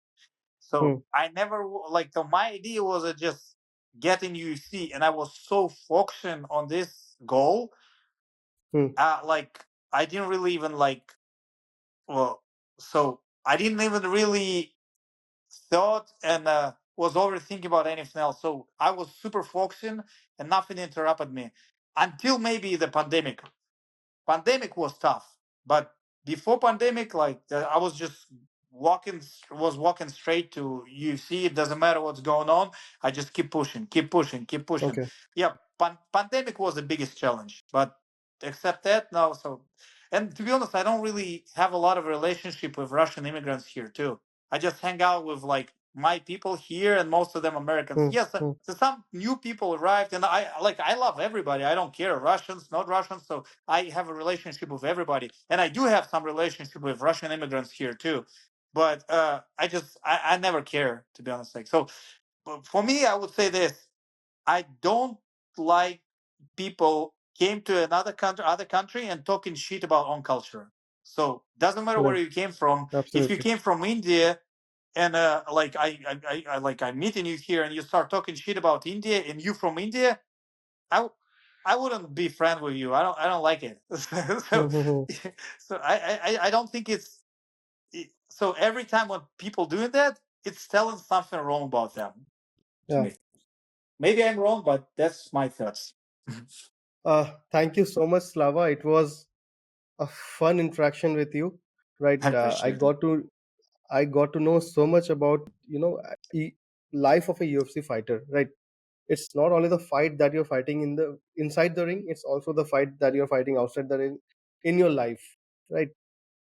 hmm, So I never like so my idea was to just get in UFC, and I was so focusing on this goal. hmm, Like I didn't really even like well, so I didn't even really thought and was overthinking about anything else. So I was super focusing, and nothing interrupted me until maybe the pandemic. Pandemic was tough, but before pandemic, like I was just walking straight to UFC. It doesn't matter what's going on. I just keep pushing, keep pushing, keep pushing. okay. Yeah, pandemic was the biggest challenge, but except that, no. So, and to be honest, I don't really have a lot of relationship with Russian immigrants here too. I just hang out with like my people here, and most of them Americans. Hmm, Yes, hmm, so some new people arrived, and I love everybody. I don't care Russians, not Russians. So I have a relationship with everybody, and I do have some relationship with Russian immigrants here too. But I never care to be honest. Like so, but for me, I would say this: I don't like people came to other country, and talking shit about own culture. So doesn't matter where right. you came from. If you Absolutely. came from India, and like I meeting you here, and you start talking shit about India, and you from India, I w- I wouldn't be friend with you. I don't like it. Hmm, So hmm, hmm. so I don't think so every time when people doing that, it's telling something wrong about them to Yeah. me. Maybe I'm wrong, but that's my thoughts. Thank you so much, Slava. It was a fun interaction with you. Right. I appreciate it. I got to know so much about life of a UFC fighter. Right. It's not only the fight that you're fighting in the inside the ring. It's also the fight that you're fighting outside the ring in your life. Right.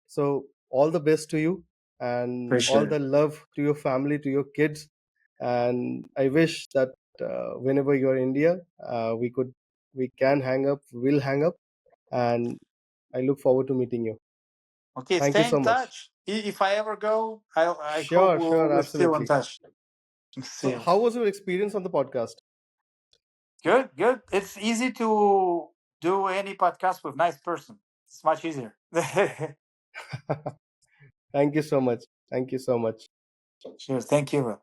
So all the best to you and Appreciate all it. the love to your family, to your kids. And I wish that whenever you're in India, we can hang up, will hang up, and I look forward to meeting you. Okay, Thank you stay in so much. touch. If I ever go, I hope Sure, sure, we're still in absolutely. touch. See So, you. how was your experience on the podcast? Good, good. It's easy to do any podcast with nice person. It's much easier. Thank you so much. Thank you so much. Cheers. Thank you.